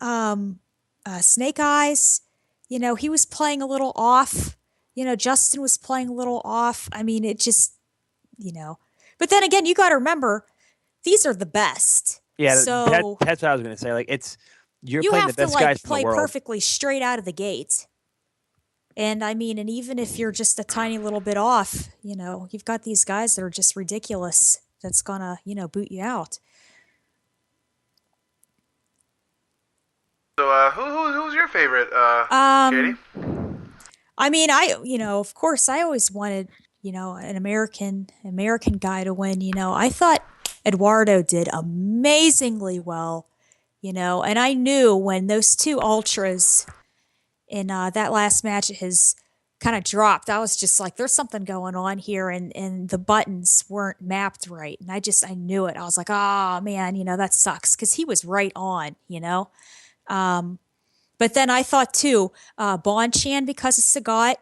Snake Eyes, he was playing a little off. Justin was playing a little off. I mean, it just, you know. But then again, you got to remember these are the best.
Yeah,
So
that's what I was gonna say. Like you're
you
playing the
have to
best guys
like
in the
play
world.
perfectly straight out of the gate. And I mean, and even if you're just a tiny little bit off, you've got these guys that are just ridiculous that's gonna, boot you out.
So, who's your favorite, Katie?
Um, I mean, of course, I always wanted, an American guy to win. I thought Eduardo did amazingly well, and I knew when those two ultras in that last match his kind of dropped. I was just like, there's something going on here, and the buttons weren't mapped right, and I knew it. I was like, oh man, that sucks because he was right on. But then I thought too, Bonchan because of Sagat,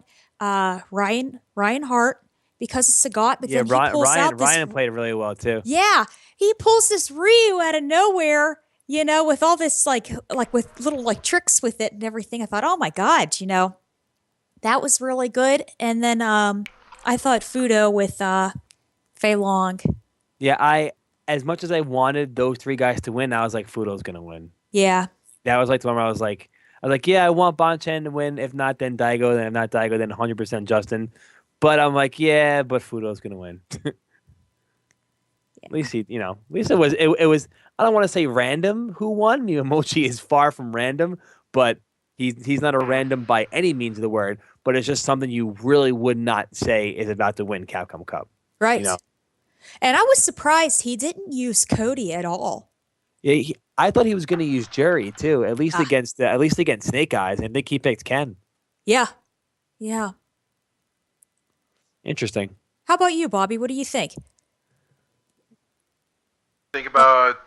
Ryan Hart because of Sagat, but
Yeah,
then he pulls out this,
Ryan played really well too.
yeah, he pulls this Ryu out of nowhere, with all this like with little like tricks with it and everything. I thought, oh my god, that was really good. And then I thought Fudo with Fei Long,
Yeah, as much as I wanted those three guys to win, I was like Fudo's gonna win.
yeah,
That was like the one where I was like, yeah, I want Bonchan to win. If not, then Daigo. Then if not Daigo, then 100% Justin. But I'm like, yeah, but Fudo's gonna win. At least at least it was. I don't want to say random who won. Mochi is far from random, but he's not a random by any means of the word. But it's just something you really would not say is about to win Capcom Cup. You know,
right. And I was surprised he didn't use Cody at all.
yeah, I thought he was going to use Jerry too,
Ah,
at least against Snake Eyes. I think he picked Ken.
yeah, yeah.
Interesting.
How about you, Bobby? What do you think?
Think
Like,
about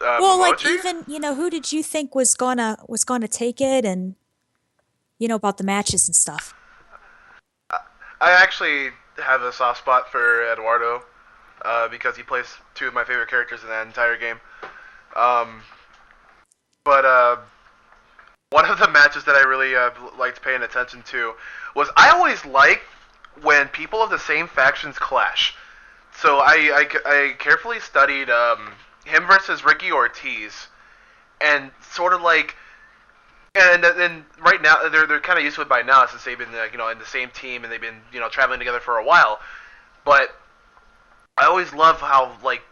well, like
Momochi?
even who did you think was gonna take it, and about the matches and stuff?
I actually have a soft spot for Eduardo because he plays two of my favorite characters in that entire game. Um, but one of the matches that I really liked paying attention to was I always like when people of the same factions clash. So I carefully studied him versus Ricky Ortiz, and sort of like, and right now they're kind of used to it by now since they've been in the same team and they've been traveling together for a while. But I always love how like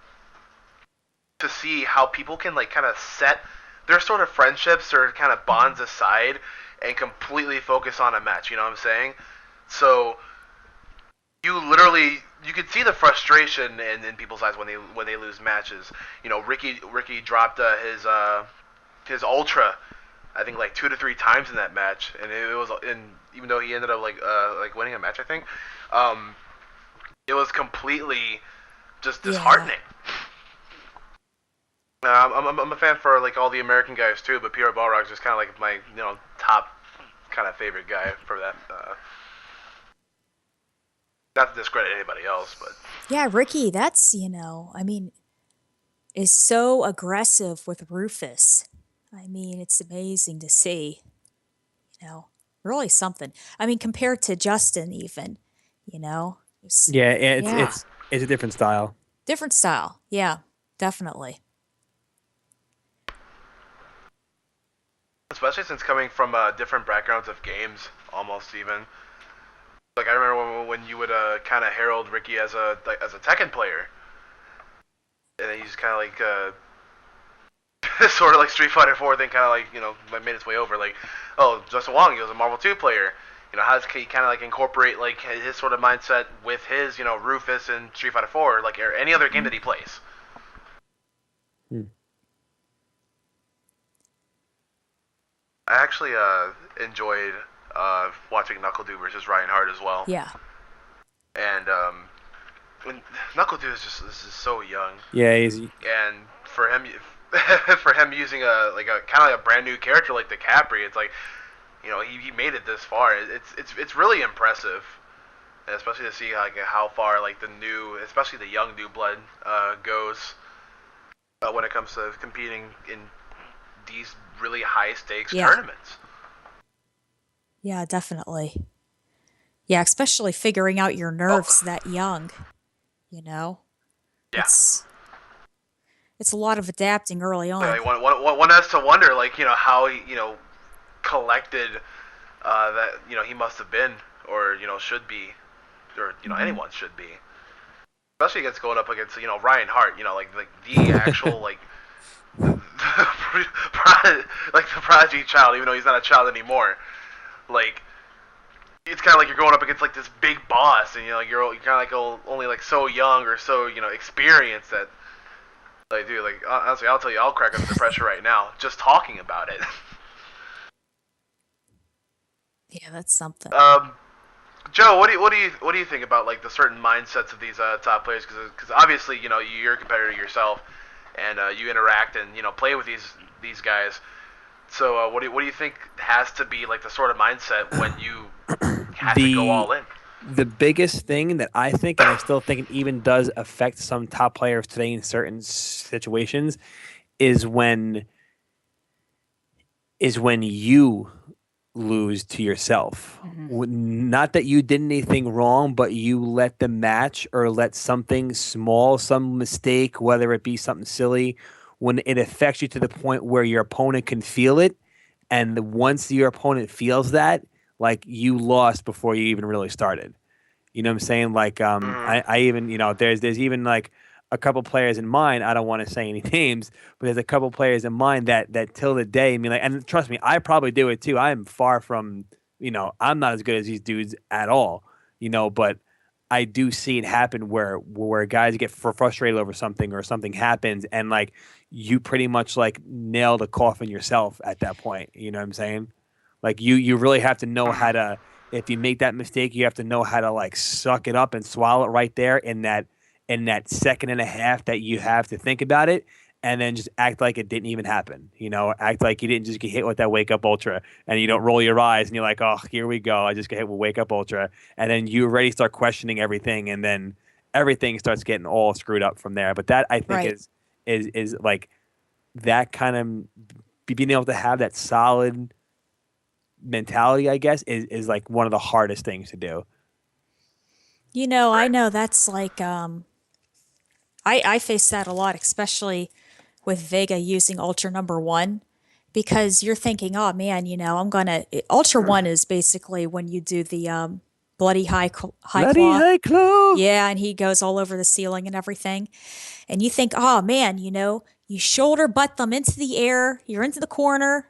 to see how people can like kind of set their sort of friendships or kind of bonds aside and completely focus on a match. You know what I'm saying? So you could see the frustration in people's eyes when they lose matches. Ricky dropped his ultra, I think like 2 to 3 times in that match, and it was even though he ended up like winning a match, I think, um, it was completely just
Yeah,
disheartening. I'm a fan for like all the American guys too, but Pierre Balrog's just kind of like my top kind of favorite guy for that. Not to discredit anybody else, but
yeah. Ricky, that's I mean, is so aggressive with Rufus. I mean, it's amazing to see. You know, really something. I mean, compared to Justin, even. It's,
Yeah,
yeah,
it's a different style.
different style. Yeah, definitely.
especially since coming from different backgrounds of games, almost even. Like I remember when you would kind of herald Ricky as a Tekken player, and then he's kind of sort of like Street Fighter 4 thing, kind of like like made its way over. Like, oh, Justin Wong, he was a Marvel 2 player. How does he kind of like incorporate like his sort of mindset with his Rufus and Street Fighter 4, like or any other game that he plays?
Hmm.
I actually enjoyed watching Knuckle Do versus Ryan Hart as well,
Yeah,
and when Knuckle Do is just so young,
Yeah, he's
and for him for him using a kind of like a brand new character like the Capri, it's like he made it this far. It's really impressive, and especially to see like how far like especially the young new blood goes when it comes to competing in these really high stakes
yeah,
tournaments.
yeah, definitely. Yeah, especially figuring out your
Oh
nerves that young. You know,
yeah,
it's it's a lot of adapting early
Yeah,
on.
like one has to wonder, like, how he, collected that, he must have been, or, should be, or,
Hmm.
anyone should be. Especially against going up against, Ryan Hart, like the actual, like, like the prodigy child, even though he's not a child anymore. Like, it's kind of like you're going up against like this big boss, and you're kind of like only like so young or so experienced that, like, dude, like, honestly, I'll tell you, I'll crack under the pressure right now just talking about it.
Yeah, that's something.
Joe, what do you think about like the certain mindsets of these top players? Because obviously you're a competitor yourself, and you interact and play with these guys. So what do you think has to be like the sort of mindset when you have to go
The
all in?
the biggest thing that I think, and I still think it even does affect some top players today in certain situations, is when you lose to yourself.
Hmm.
Not that you did anything wrong, but you let the match or let something small, some mistake, whether it be something silly, when it affects you to the point where your opponent can feel it. And once your opponent feels that, like you lost before you even really started. You know what I'm saying? Like,
Mm-hmm.
I even, there's even like a couple players in mind. I don't want to say any names, but there's a couple players in mind that till the day, I mean, like, and trust me, I probably do it too. I'm far from, I'm not as good as these dudes at all, but I do see it happen where guys get frustrated over something or something happens, and like you pretty much like nail the coffin yourself at that point. You know what I'm saying? Like you really have to know how to, if you make that mistake, you have to know how to like suck it up and swallow it right there in that second and a half that you have to think about it, and then just act like it didn't even happen. Act like you didn't just get hit with that wake up ultra, and you don't roll your eyes and you're like, oh, here we go, I just got hit with wake up ultra, and then you already start questioning everything, and then everything starts getting all screwed up from there. But that I think
Right.
is like that kind of being able to have that solid mentality, I guess, is like one of the hardest things to do.
I
Right.
know that's like I face that a lot, especially with Vega using Ultra number one, because you're thinking, oh man, I'm gonna Ultra one is basically when you do the bloody high
Bloody
claw.
high claw.
Yeah, and he goes all over the ceiling and everything. And you think, oh man, you shoulder butt them into the air, you're into the corner,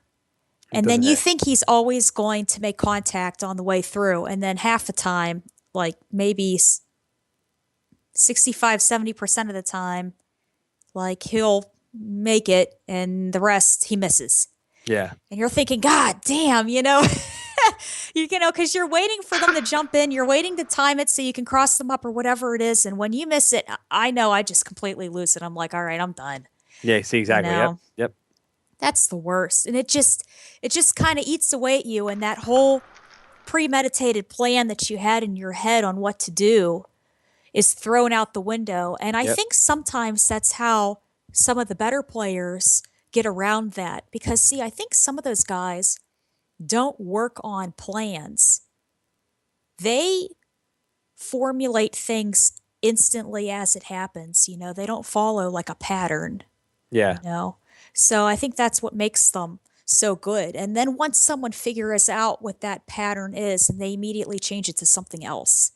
It
and then
doesn't
you
hit.
think he's always going to make contact on the way through. And then half the time, like maybe 65, 70% of the time, like he'll make it and the rest he misses.
Yeah.
And you're thinking, God damn, because you're waiting for them to jump in, you're waiting to time it so you can cross them up or whatever it is. And when you miss it, I know I just completely lose it. I'm like, all right, I'm done.
Yeah. See
You
exactly. Yep.
know,
Yep.
that's the worst. And it just kind of eats away at you. And that whole premeditated plan that you had in your head on what to do is thrown out the window. And I
Yep.
think sometimes that's how some of the better players get around that. Because, see, I think some of those guys don't work on plans, they formulate things instantly as it happens. They don't follow like a pattern, you
Yeah.
know? So I think that's what makes them so good. And then once someone figures out what that pattern is, and they immediately change it to something else,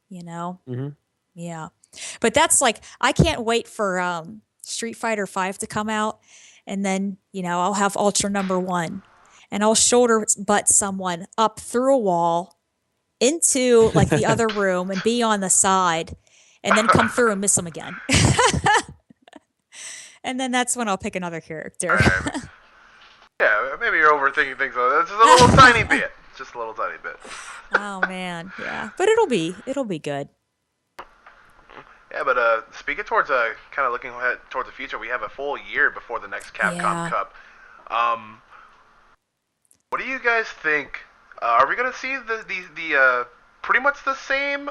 you know?
Hmm.
Yeah. But that's like I can't wait for Street Fighter 5 to come out, and then, I'll have Ultra number 1 and I'll shoulder butt someone up through a wall into like the other room and be on the side and then come through and miss them again. And then that's when I'll pick another character.
Alright. Yeah, maybe you're overthinking things. It's just a little tiny bit. Just a little tiny bit.
Oh man, yeah. But it'll be good.
Yeah, but speaking towards kind of looking ahead towards the future, we have a full year before the next Capcom
Yeah.
Cup. Um, what do you guys think? Are we gonna see the pretty much the same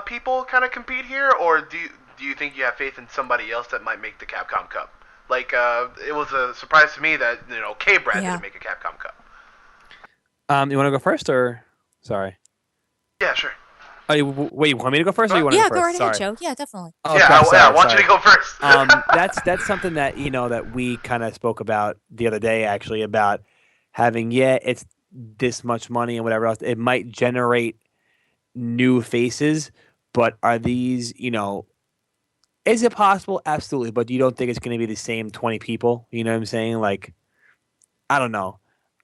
people kind of compete here, or do you think you have faith in somebody else that might make the Capcom Cup? Like it was a surprise to me that K-Brad
Yeah.
didn't make a Capcom Cup.
You want to go first or? Sorry.
Yeah, sure.
Oh, wait, you want me to go first, or you want to go
Yeah, go
first?
right ahead,
Sorry.
Joe. Yeah, definitely.
Oh,
Yeah,
okay,
I
sorry,
want you
sorry.
to go first.
That's something that that we kind of spoke about the other day, actually, about having, it's this much money and whatever else. It might generate new faces, but are these, is it possible? Absolutely, but you don't think it's going to be the same 20 people? You know what I'm saying? Like, I don't know.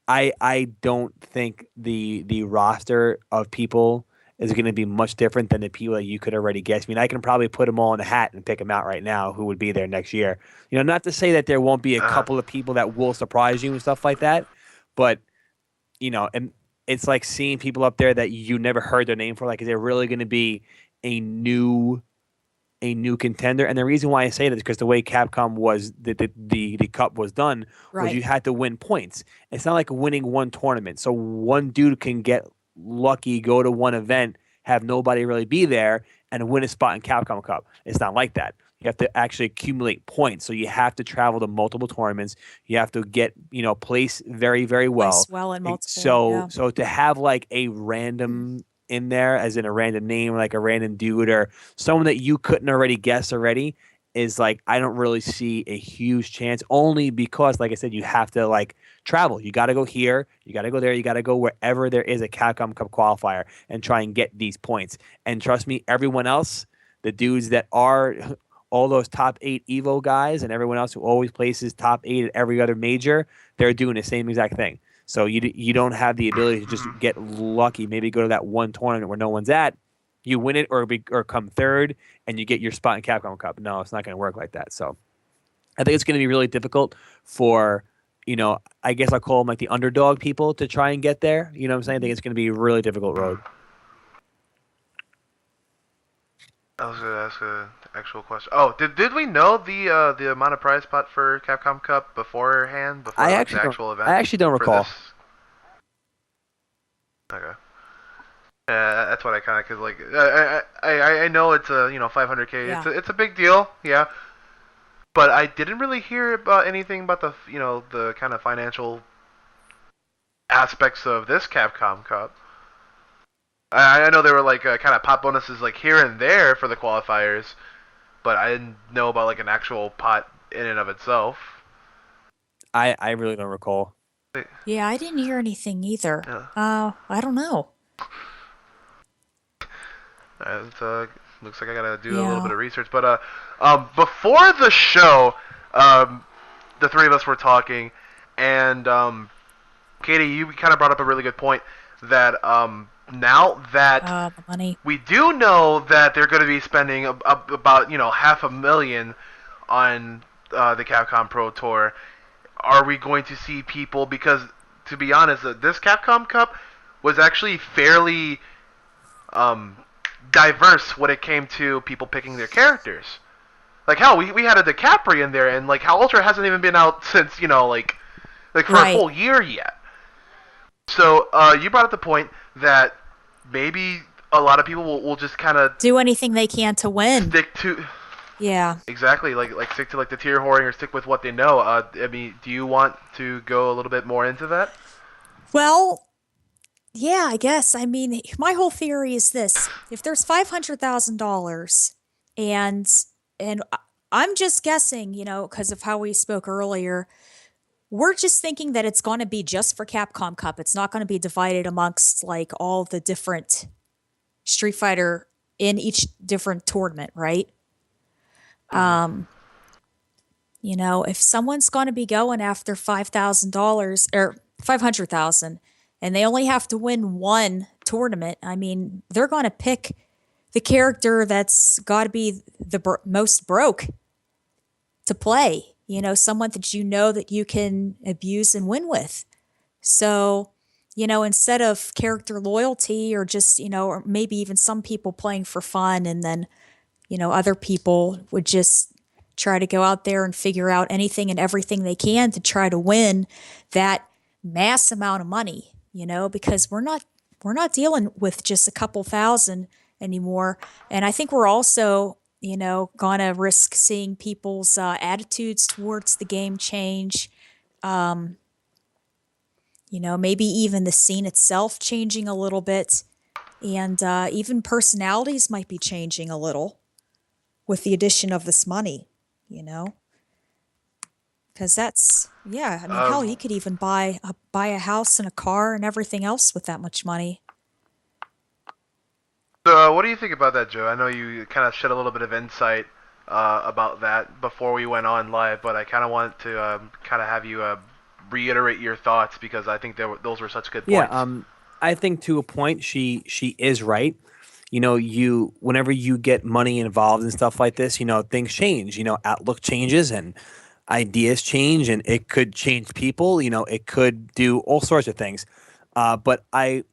I don't think the roster of people is going to be much different than the people that you could already guess. I mean, I can probably put them all in a hat and pick them out right now who would be there next year. Not to say that there won't be a
uh,
couple of people that will surprise you and stuff like that, but and it's like seeing people up there that you never heard their name for. Like, is there really going to be a new a new contender? And the reason why I say that is because the way Capcom was the cup was done was
Right.
you had to win points. It's not like winning one tournament. So one dude can get lucky, go to one event, have nobody really be there, and win a spot in Capcom Cup. It's not like that. You have to actually accumulate points. So you have to travel to multiple tournaments. You have to get, place very, very well.
Place well in multiple.
So
Yeah.
so to have like a random in there, as in a random name, like a random dude or someone that you couldn't already guess already, is like, I don't really see a huge chance, only because, like I said, you have to like travel. You got to go here, you got to go there, you got to go wherever there is a Capcom Cup qualifier and try and get these points. And trust me, everyone else, the dudes that are all those top 8 Evo guys and everyone else who always places top 8 at every other major, they're doing the same exact thing. So you don't have the ability to just get lucky, maybe go to that one tournament where no one's at, you win it, or come third and you get your spot in Capcom Cup. No, it's not going to work like that. So I think it's going to be really difficult for, I guess I'll call them like the underdog people to try and get there. You know what I'm saying? I think it's going to be a really difficult road.
I was gonna ask an actual question. Oh, did we know the amount of prize pot for Capcom Cup beforehand, before
I
like, the
actually don't.
actual event?
I actually don't
for
recall.
this? Okay. Yeah, that's what I kind of, cause like I know it's a 500K.
Yeah.
It's a big deal, yeah. But I didn't really hear about anything about the the kind of financial aspects of this Capcom Cup. I know there were like kind of pot bonuses like here and there for the qualifiers, but I didn't know about like an actual pot in and of itself.
I really don't recall.
Yeah, I didn't hear anything either.
Yeah.
I don't know.
It looks like I gotta do a little
Yeah.
bit of research. But before the show, the three of us were talking, and Katie, you kind of brought up a really good point that now that
The money.
we do know that they're going to be spending about $500,000 on the Capcom Pro Tour, are we going to see people? Because to be honest, this Capcom Cup was actually fairly um, diverse when it came to people picking their characters. Like hell, we had a DiCaprio in there, and like how Ultra hasn't even been out since like for a
Right.
full year yet. So you brought up the point that maybe a lot of people will just kind of
Do anything they can to win.
stick to
Yeah.
exactly like stick to like the tier hoarding or stick with what they know. I mean, do you want to go a little bit more into that?
Well, yeah, I guess. I mean, my whole theory is this: if there's $500,000, and I'm just guessing, because of how we spoke earlier, we're just thinking that it's going to be just for Capcom Cup. It's not going to be divided amongst like all the different Street Fighter in each different tournament, right? If someone's going to be going after $5,000 or 500,000 and they only have to win one tournament, I mean, they're going to pick the character that's got to be the most broke to play, someone that that you can abuse and win with. So, instead of character loyalty or just, or maybe even some people playing for fun, and then, other people would just try to go out there and figure out anything and everything they can to try to win that mass amount of money, because we're not dealing with just a couple thousand anymore. And I think we're also, gonna risk seeing people's attitudes towards the game change. Maybe even the scene itself changing a little bit. And even personalities might be changing a little with the addition of this money, you know? Because that's, yeah, I mean, hell,
Um,
he could even buy a house and a car and everything else with that much money.
so, what do you think about that, Joe? I know you kind of shed a little bit of insight about that before we went on live, but I kind of want to kind of have you reiterate your thoughts because I think those were such good
Yeah,
points.
I think to a point she is right. You know, you whenever you get money involved and stuff like this, you know, things change. You know, outlook changes and ideas change, and it could change people. You know, it could do all sorts of things. But I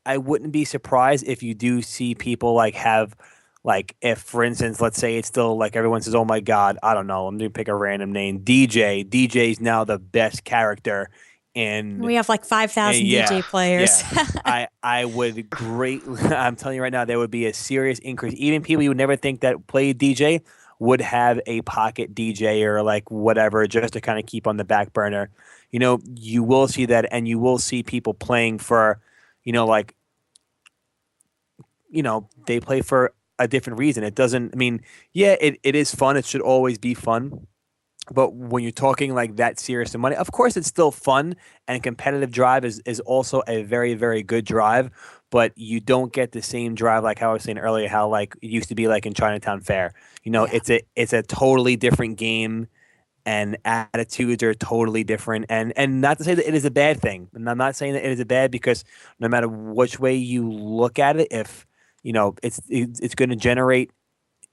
wouldn't be surprised if you do see people like have like if for instance, let's say it's still like everyone says, "Oh my God, I don't know, I'm gonna pick a random name, DJ. DJ's now the best character in
We have like 5,000
yeah,
DJ players.
yeah. I would greatly. I'm telling you right now, there would be a serious increase. Even people you would never think that played DJ would have a pocket DJ or like whatever just to kind of keep on the back burner. You know, you will see that, and you will see people playing for, like they play for a different reason. It doesn't. I mean, yeah, it is fun. It should always be fun, but when you're talking like that serious of money, of course it's still fun and competitive drive is also a very, very good drive, but you don't get the same drive like how I was saying earlier, how like it used to be like in Chinatown Fair. You know,
Yeah.
it's a totally different game and attitudes are totally different and not to say that it is a bad thing. And I'm not saying that it is a bad because no matter which way you look at it, if it's going to generate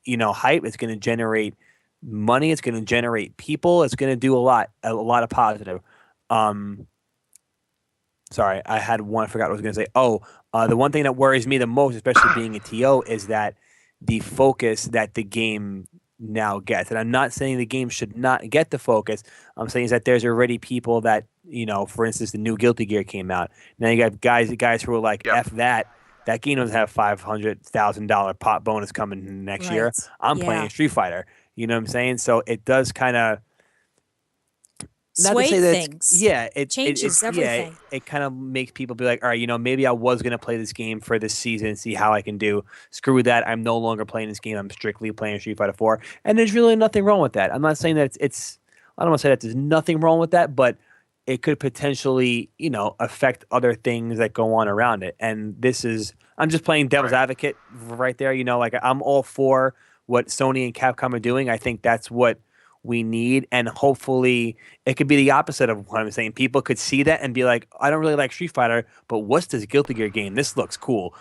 hype. It's going to generate money. It's going to generate people. It's going to do a lot of positive. Um, sorry, I had one. I forgot what I was going to say. Oh, the one thing that worries me the most, especially being a TO, is that the focus that the game now gets. And I'm not saying the game should not get the focus. I'm saying is that there's already people that for instance, the new Guilty Gear came out. Now you got guys who are like,
Yep.
"F that." That game doesn't have $500,000 pot bonus coming next year.
Right.
I'm
Yeah.
playing Street Fighter. You know what I'm saying? So it does kind of not to say
Swayed
that it's
things.
yeah,
Changes everything.
it kind of makes people be like, all right, maybe I was gonna play this game for this season and see how I can do. Screw that, I'm no longer playing this game. I'm strictly playing Street Fighter 4, and there's really nothing wrong with that. I'm not saying that it's I don't want to say that there's nothing wrong with that, but it could potentially affect other things that go on around it. And this is I'm just playing devil's
Right.
advocate right there. Like I'm all for what Sony and Capcom are doing. I think that's what we need, and hopefully it could be the opposite of what I'm saying. People could see that and be like, I don't really like Street Fighter, but what's this Guilty Gear game? This looks cool.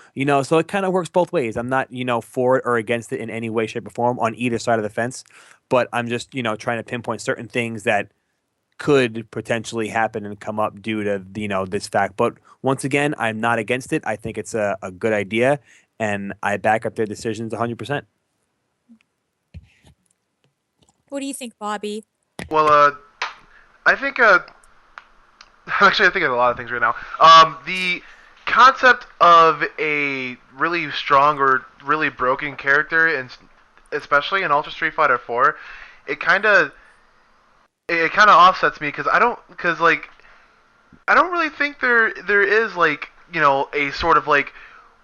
So it kind of works both ways. I'm not, for it or against it in any way, shape, or form on either side of the fence, but I'm just, trying to pinpoint certain things that could potentially happen and come up due to, this fact. But once again, I'm not against it. I think it's a good idea, and I back up their decisions 100%.
What do you think, Bobby?
Well, I think actually I think of a lot of things right now. The concept of a really strong or really broken character, and especially in Ultra Street Fighter 4, it kind of it kind of offsets me because I don't really think there is like a sort of like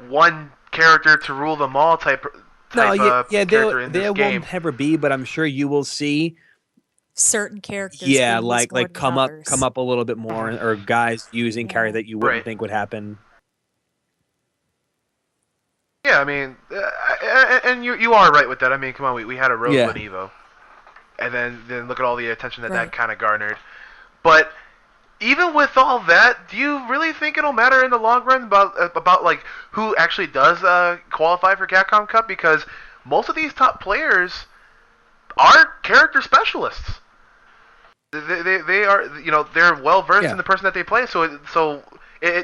one character to rule them all
No,
type
yeah, yeah,
character in this
there
game.
won't ever be, but I'm sure you will see.
Certain characters
Yeah,
being used more
like
than
come
others.
up a little bit more, or guys using carry
Yeah.
that you wouldn't
Right.
think would happen.
Yeah, I mean, and you are right with that. I mean, come on, we had a
Yeah.
Roseland Evo, and then look at all the attention that
Right.
kind of garnered. But even with all that, do you really think it'll matter in the long run about like who actually does qualify for Capcom Cup? Because most of these top players are character specialists. They are they're well versed in
Yeah.
the person that they play.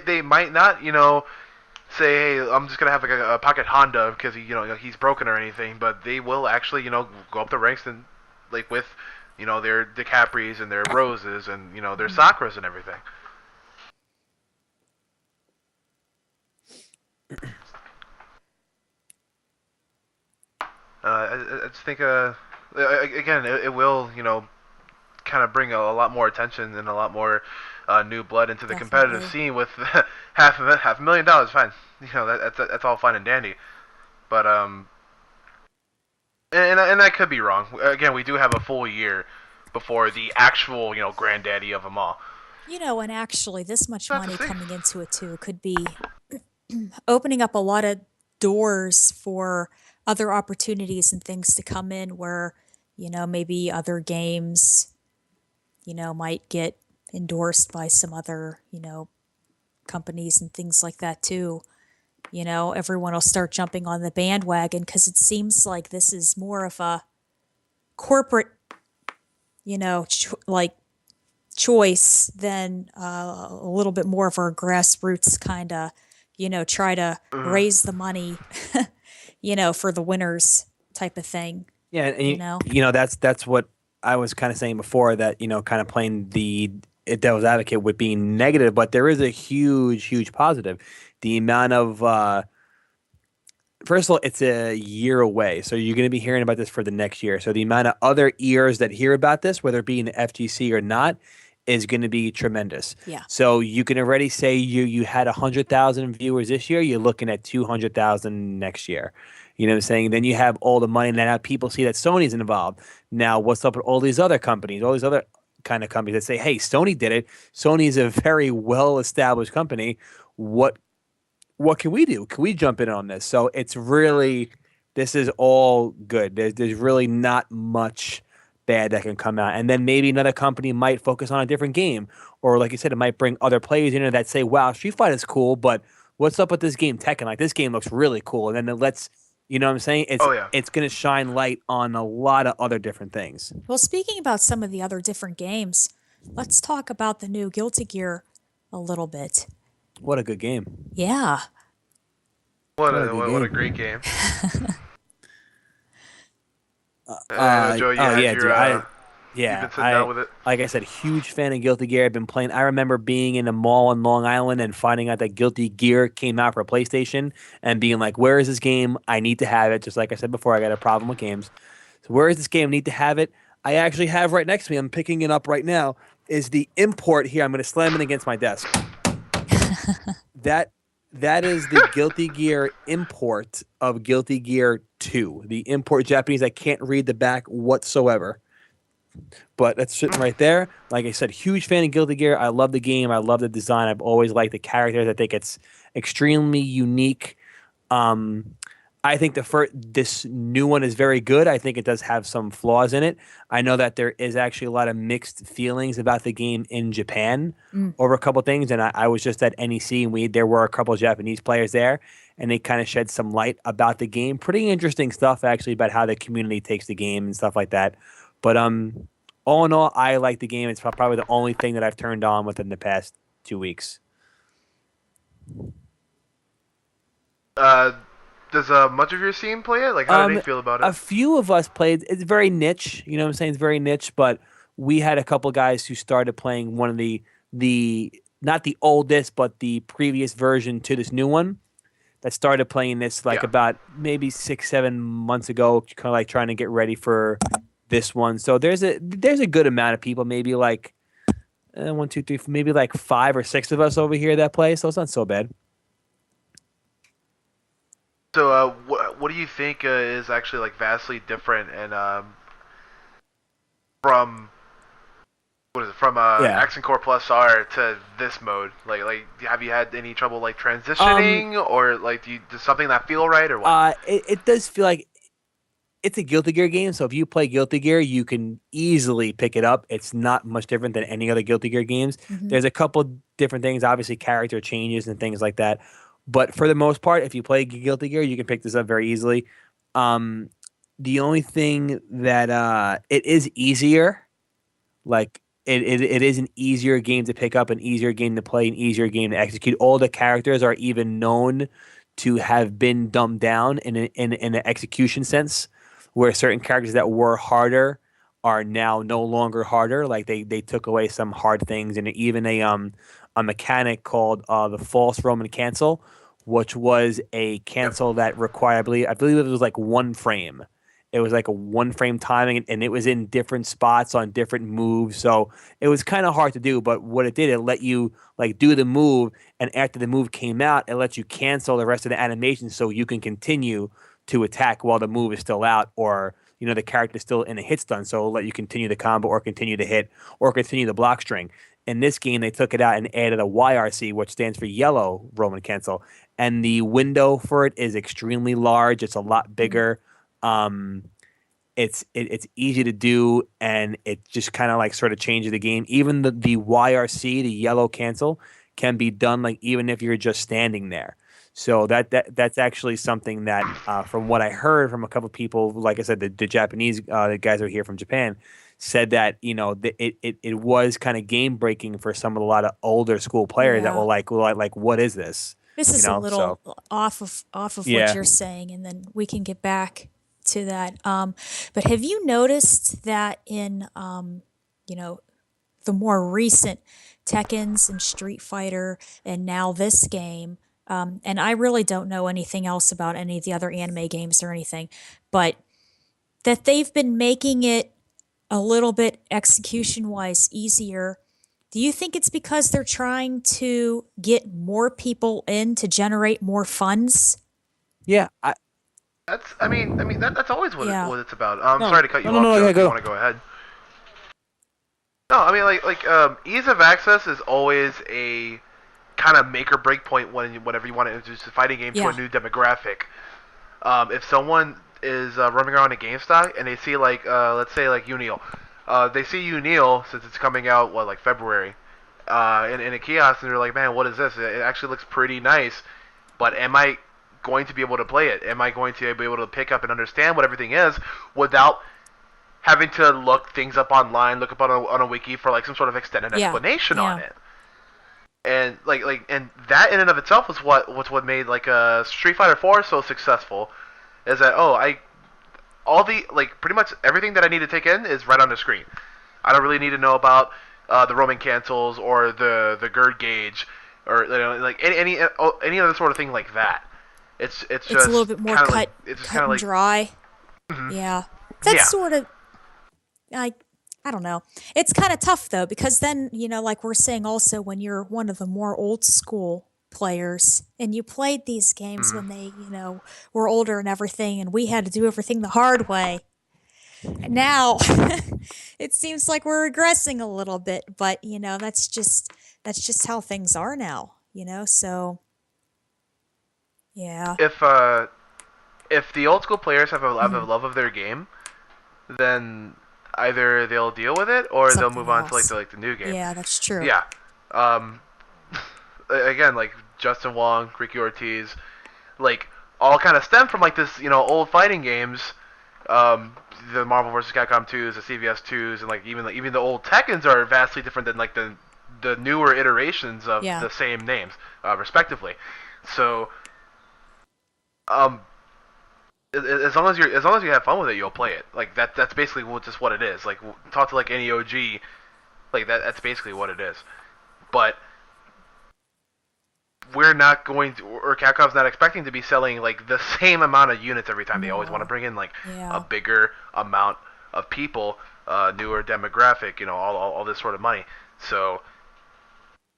They might not say, hey, I'm just gonna have like a pocket Honda because he's broken or anything, but they will actually go up the ranks and like with their DiCapris and their Roses and their Sakuras and everything. I just think again it will kind of bring a lot more attention and a lot more new blood into the competitive
Definitely.
scene with $500,000, fine. That's all fine and dandy. But and I could be wrong. Again, we do have a full year before the actual granddaddy of them all.
And actually, this much
Not to
money
see.
coming into it too could be opening up a lot of doors for other opportunities and things to come in where, maybe other games, might get endorsed by some other, companies and things like that too. Everyone will start jumping on the bandwagon because it seems like this is more of a corporate, like choice than a little bit more of our grassroots kind of, try to
Mhm.
raise the money, for the winners type of thing,
Yeah, and
you know?
that's what I was kind of saying before, that kind of playing the devil's advocate with being negative, but there is a huge positive. The amount of first of all, it's a year away, so you're going to be hearing about this for the next year. So the amount of other ears that hear about this, whether it be in the FGC or not, is going to be tremendous.
Yeah.
So you can already say you had 100,000 viewers this year. You're looking at 200,000 next year. You know what I'm saying? Then you have all the money, and now people see that Sony's involved. Now, what's up with all these other companies, all these other kind of companies that say, "Hey, Sony did it. Sony is a very well-established company. What can we do? Can we jump in on this?" So it's really, this is all good. There's really not much bad that can come out. And then maybe another company might focus on a different game. Or like you said, it might bring other players in there that say, wow, Street Fighter is cool, but what's up with this game Tekken? Like, this game looks really cool. And then it lets, you know what I'm saying?
Oh yeah.
It's going to shine light on a lot of other different things.
Well, speaking about some of the other different games, let's talk about the new Guilty Gear a little bit.
What a good game.
Yeah.
What a good
What a
game.
great game. I know, Joe, you
Oh
had
yeah,
your
dude.
you've
Yeah,
been sitting down with it.
like I said, huge fan of Guilty Gear. I've been playing. I remember being in a mall in Long Island and finding out that Guilty Gear came out for PlayStation and being like, "Where is this game? I need to have it." Just like I said before, I got a problem with games. So where is this game? I need to have it. I actually have right next to me. I'm picking it up right now. Is the import here? I'm going to slam it against my desk. That that is the Guilty Gear import of Guilty Gear 2. The import Japanese. I can't read the back whatsoever. But that's sitting right there. Like I said, huge fan of Guilty Gear. I love the game. I love the design. I've always liked the characters. I think it's extremely unique. Um, I think this new one is very good. I think it does have some flaws in it. I know that there is actually a lot of mixed feelings about the game in Japan
Mm.
over a couple things. And I was just at NEC, and there were a couple of Japanese players there, and they kind of shed some light about the game. Pretty interesting stuff actually about how the community takes the game and stuff like that. But all in all, I like the game. It's probably the only thing that I've turned on within the past 2 weeks.
Uh, does much of your scene play it? Like, how do they feel about
A
it?
few of us played. It's very niche. You know what I'm saying? It's very niche. But we had a couple guys who started playing one of the not the oldest, but the previous version to this new one, that started playing this like
Yeah.
about maybe 6 7 months ago, kind of like trying to get ready for this one. So there's a good amount of people, maybe like one, two, three, maybe like 5 or 6 of us over here that play. So it's not so bad.
So, what do you think is actually like vastly different and from what is it from
Yeah.
Accent Core Plus R to this mode? Like, have you had any trouble like
Um,
transitioning, or like does something not feel right, or what?
it does feel like it's a Guilty Gear game. So if you play Guilty Gear, you can easily pick it up. It's not much different than any other Guilty Gear games.
Hmm.
There's a couple different things, obviously character changes and things like that. But for the most part, if you play Guilty Gear, you can pick this up very easily. Um, the only thing that it is easier, like it is an easier game to pick up, an easier game to play, an easier game to execute. All the characters are even known to have been dumbed down in an execution sense, where certain characters that were harder are now no longer harder. Like they took away some hard things, and even a mechanic called the false Roman cancel, which was a
Yep.
cancel that required, I believe it was like one frame, It was like a one frame timing, and it was in different spots on different moves. So it was kind of hard to do. But what it did, it let you like do the move, and after the move came out, it lets you cancel the rest of the animation so you can continue to attack while the move is still out, or the character's still in a hit stun. So it'll let you continue the combo or continue the hit or continue the block string. In this game, they took it out and added a YRC, which stands for yellow Roman cancel, and the window for it is extremely large. It's a lot bigger. Um, it's easy to do, and it just kind of like sort of changes the game. Even the YRC, the yellow cancel, can be done like even if you're just standing there. So that's actually something that, from what I heard from a couple of people, like I said, the Japanese the guys are here from Japan, said that it was kind of game breaking for some of a lot of older school players that
Yeah.
were like what is this?
This is a little
So
off of what
yeah.
you're saying, and then we can get back to that. But have you noticed that in you know the more recent Tekken's and Street Fighter, and now this game, and I really don't know anything else about any of the other anime games or anything, but that they've been making it a little bit execution wise easier. Do you think it's because they're trying to get more people in to generate more funds?
Yeah,
That's always
Yeah.
what it's about.
no,
Sorry to cut
no,
you
no,
off,
no,
Joe.
yeah,
If you
go.
want to go ahead. No, I mean ease of access is always a kind of make or break point whenever you want to introduce a fighting game to a
Yeah.
new demographic. If someone is roaming around a GameStop and they see let's say like Unil, they see Unil since it's coming out like February, in a kiosk, and they're like, man, what is this? It actually looks pretty nice, but am I going to be able to play it? Am I going to be able to pick up and understand what everything is without having to look things up online, look up on a wiki for like some sort of extended
Yeah.
explanation on
Yeah.
it? And and that in and of itself was what made Street Fighter 4 so successful, is that I all the like pretty much everything that I need to take in is right on the screen. I don't really need to know about the Roman cancels or the gird gauge, or like any other sort of thing like that. It's
It's a little
just
bit more
kind of like it's just kind
cut
of
and
like
dry.
mhm.
Yeah. That's
Yeah.
sort of like, I don't know. It's kind of tough though, because then, like we're saying also, when you're one of the more old school players and you played these games
Mhm.
when they, were older and everything, and we had to do everything the hard way. Now it seems like we're regressing a little bit, but that's just how things are now. So, yeah.
If uh if the old school players have a
Mhm.
love of their game, then either they'll deal with it or they'll
Something
move on to
else.
the new game.
Yeah, that's true.
Yeah. Um, again, like Justin Wong, Ricky Ortiz, like all kind of stem from like this, old fighting games. Um, the Marvel vs. Capcom 2s, the CVS 2s, and like even the old Tekkens are vastly different than like the newer iterations of
Yeah.
the same names, respectively. So, um, as long as you have fun with it, you'll play it. Like that's basically just what it is. Like talk to like any OG, like that's basically what it is. But we're not going to, or Capcom's not expecting to be selling like the same amount of units every time. They always want to
No.
bring in like a
Yeah.
bigger amount of people, newer demographic, all this sort of money. So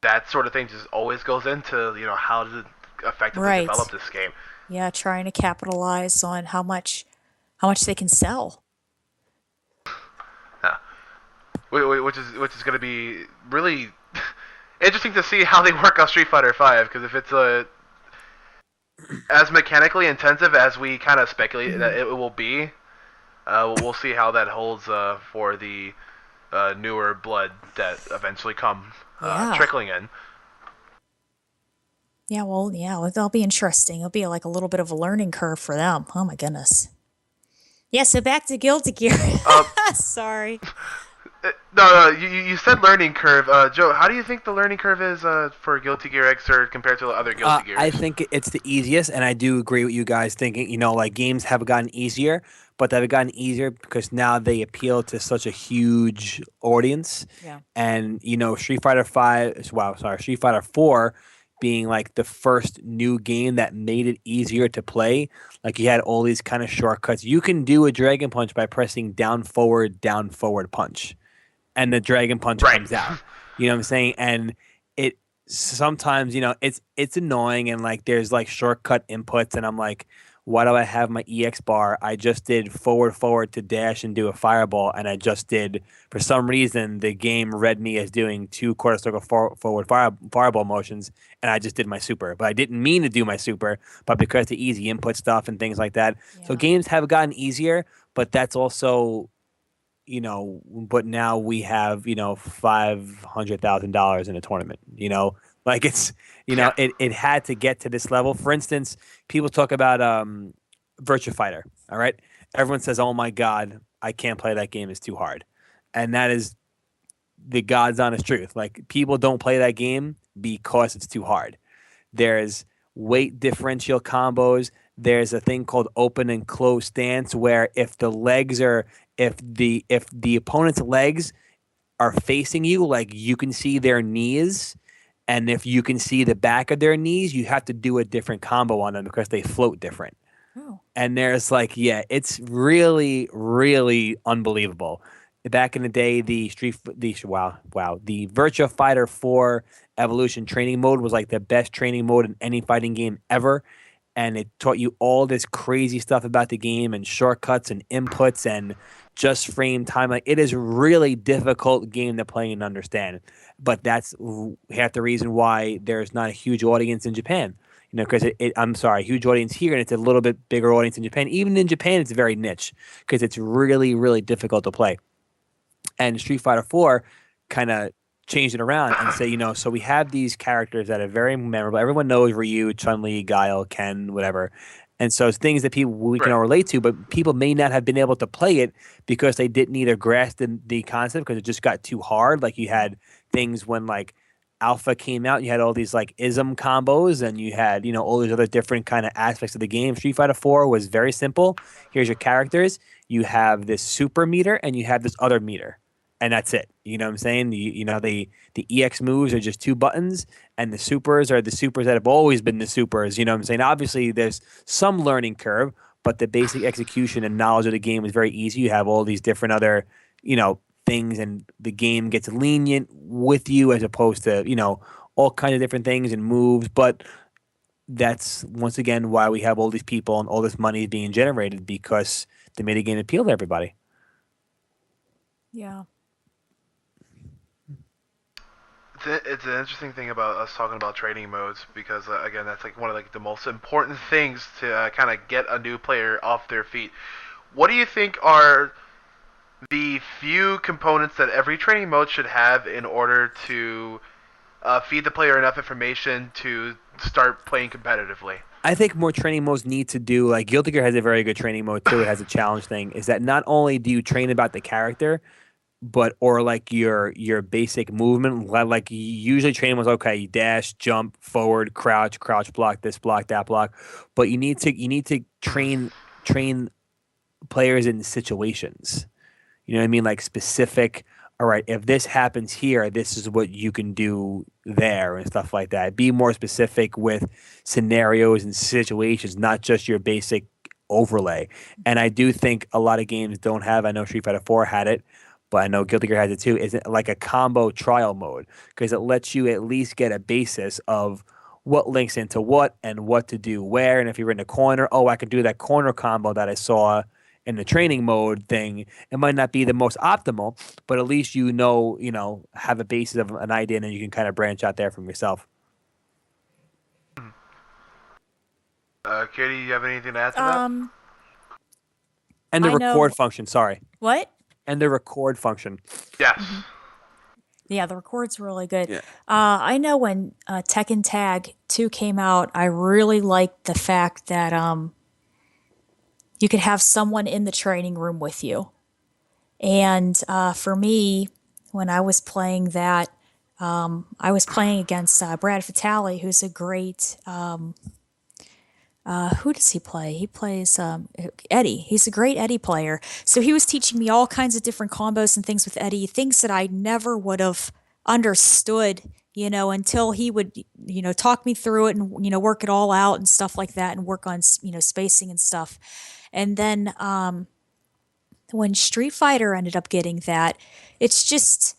that sort of thing just always goes into how to effectively
Right.
develop this game.
Yeah, trying to capitalize on how much they can sell.
Yeah. Which is going to be really interesting to see how they work on Street Fighter 5, because if it's as mechanically intensive as we kind of speculate that
Mhm.
it will be, we'll see how that holds for the newer blood that eventually come
Yeah.
trickling in.
Yeah, well, yeah, that'll be interesting. It'll be like a little bit of a learning curve for them. Oh my goodness. Yeah, so back to Guilty Gear.
Uh,
Sorry.
no, you said learning curve. Joe, how do you think the learning curve is for Guilty Gear Xrd compared to the other Guilty Gears?
I think it's the easiest, and I do agree with you guys thinking, like games have gotten easier, but they've gotten easier because now they appeal to such a huge audience.
Yeah.
And, Street Fighter 5, wow, sorry, Street Fighter 4 being like the first new game that made it easier to play. Like you had all these kind of shortcuts. You can do a dragon punch by pressing down forward punch, and the dragon punch
Right.
comes out. You know what I'm saying? And it sometimes, it's annoying and like there's like shortcut inputs and I'm like, why do I have my EX bar? I just did forward to dash and do a fireball and I just did for some reason the game read me as doing two quarter circle forward fireball motions and I just did my super. But I didn't mean to do my super, but because the easy input stuff and things like that. So
Yeah.
games have gotten easier, but that's also but now we have, $500,000 in a tournament, like it's,
Yeah.
it had to get to this level. For instance, people talk about Virtua Fighter. All right. Everyone says, oh my God, I can't play that game. It's too hard. And that is the God's honest truth. Like people don't play that game because it's too hard. There's weight differential combos. There's a thing called open and closed stance where if the opponent's legs are facing you, like you can see their knees, and if you can see the back of their knees, you have to do a different combo on them because they float different.
Oh.
And there's like, yeah, it's really, really unbelievable. Back in the day, the Virtua Fighter 4 Evolution training mode was like the best training mode in any fighting game ever. And it taught you all this crazy stuff about the game and shortcuts and inputs and just frame time. Like it is a really difficult game to play and understand. But that's half the reason why there's not a huge audience in Japan. Because I'm sorry, huge audience here, and it's a little bit bigger audience in Japan. Even in Japan, it's very niche because it's really, really difficult to play. And Street Fighter 4 kind of changed it around and say, so we have these characters that are very memorable. Everyone knows Ryu, Chun-Li, Guile, Ken, whatever. And so it's things that we can
Right.
all relate to, but people may not have been able to play it because they didn't either grasp the concept because it just got too hard. Like you had things when like Alpha came out, you had all these like ism combos and you had, all these other different kind of aspects of the game. Street Fighter 4 was very simple. Here's your characters. You have this super meter and you have this other meter. And that's it. You know what I'm saying? The EX moves are just two buttons, and the supers are the supers that have always been the supers. You know what I'm saying? Obviously, there's some learning curve, but the basic execution and knowledge of the game is very easy. You have all these different other, things, and the game gets lenient with you as opposed to, all kinds of different things and moves. But that's once again why we have all these people and all this money being generated because they made a game appeal to everybody.
Yeah.
It's an interesting thing about us talking about training modes because again, that's like one of like the most important things to kind of get a new player off their feet. What do you think are the few components that every training mode should have in order to feed the player enough information to start playing competitively?
I think more training modes need to do like Guilty Gear has a very good training mode too. It has a challenge thing. Is that not only do you train about the character, but or like your basic movement. Like usually training was okay, you dash, jump, forward, crouch block, this block, that block. But you need to train players in situations. You know what I mean? Like specific. All right, if this happens here, this is what you can do there and stuff like that. Be more specific with scenarios and situations, not just your basic overlay. And I do think a lot of games don't have. I know Street Fighter 4 had it, but I know Guilty Gear has it too. Is it like a combo trial mode because it lets you at least get a basis of what links into what and what to do where. And if you're in a corner, oh, I can do that corner combo that I saw in the training mode thing. It might not be the most optimal, but at least have a basis of an idea, and then you can kind of branch out there from yourself.
Katie, you have anything to add to that?
And the
I
record
know
function, sorry.
what?
And the record function.
Yes.
Yeah, the record's really good.
Yeah.
I know when Tekken Tag 2 came out, I really liked the fact that you could have someone in the training room with you. And for me, when I was playing that, I was playing against Brad Vitale, who's a great. Who does he play? He plays Eddie. He's a great Eddie player. So he was teaching me all kinds of different combos and things with Eddie, things that I never would have understood until he would, talk me through it and, work it all out and stuff like that and work on, spacing and stuff. And then when Street Fighter ended up getting that, it's just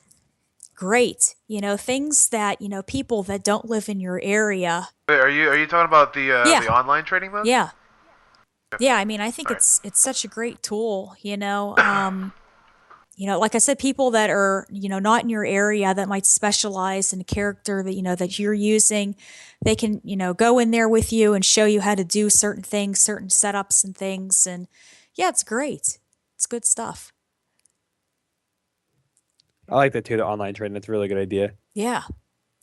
great. Things that, people that don't live in your area.
Wait, are you talking about
Yeah.
the online trading mode?
Yeah. Yeah, I mean, I think
All right.
it's such a great tool, like I said, people that are, not in your area that might specialize in a character that, that you're using, they can, go in there with you and show you how to do certain things, certain setups and things. And yeah, it's great. It's good stuff.
I like that too. The online trading. That's a really good idea.
Yeah.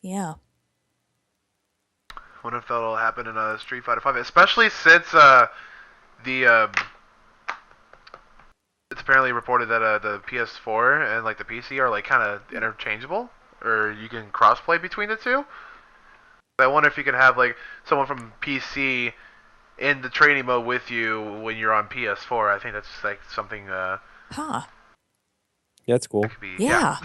Yeah.
Wonder if that'll happen in Street Fighter 5, especially since the it's apparently reported that the PS4 and like the PC are like kind of interchangeable, or you can crossplay between the two. I wonder if you can have like someone from PC in the training mode with you when you're on PS4. I think that's like something
Huh.
Yeah, that's cool.
that could be
Yeah.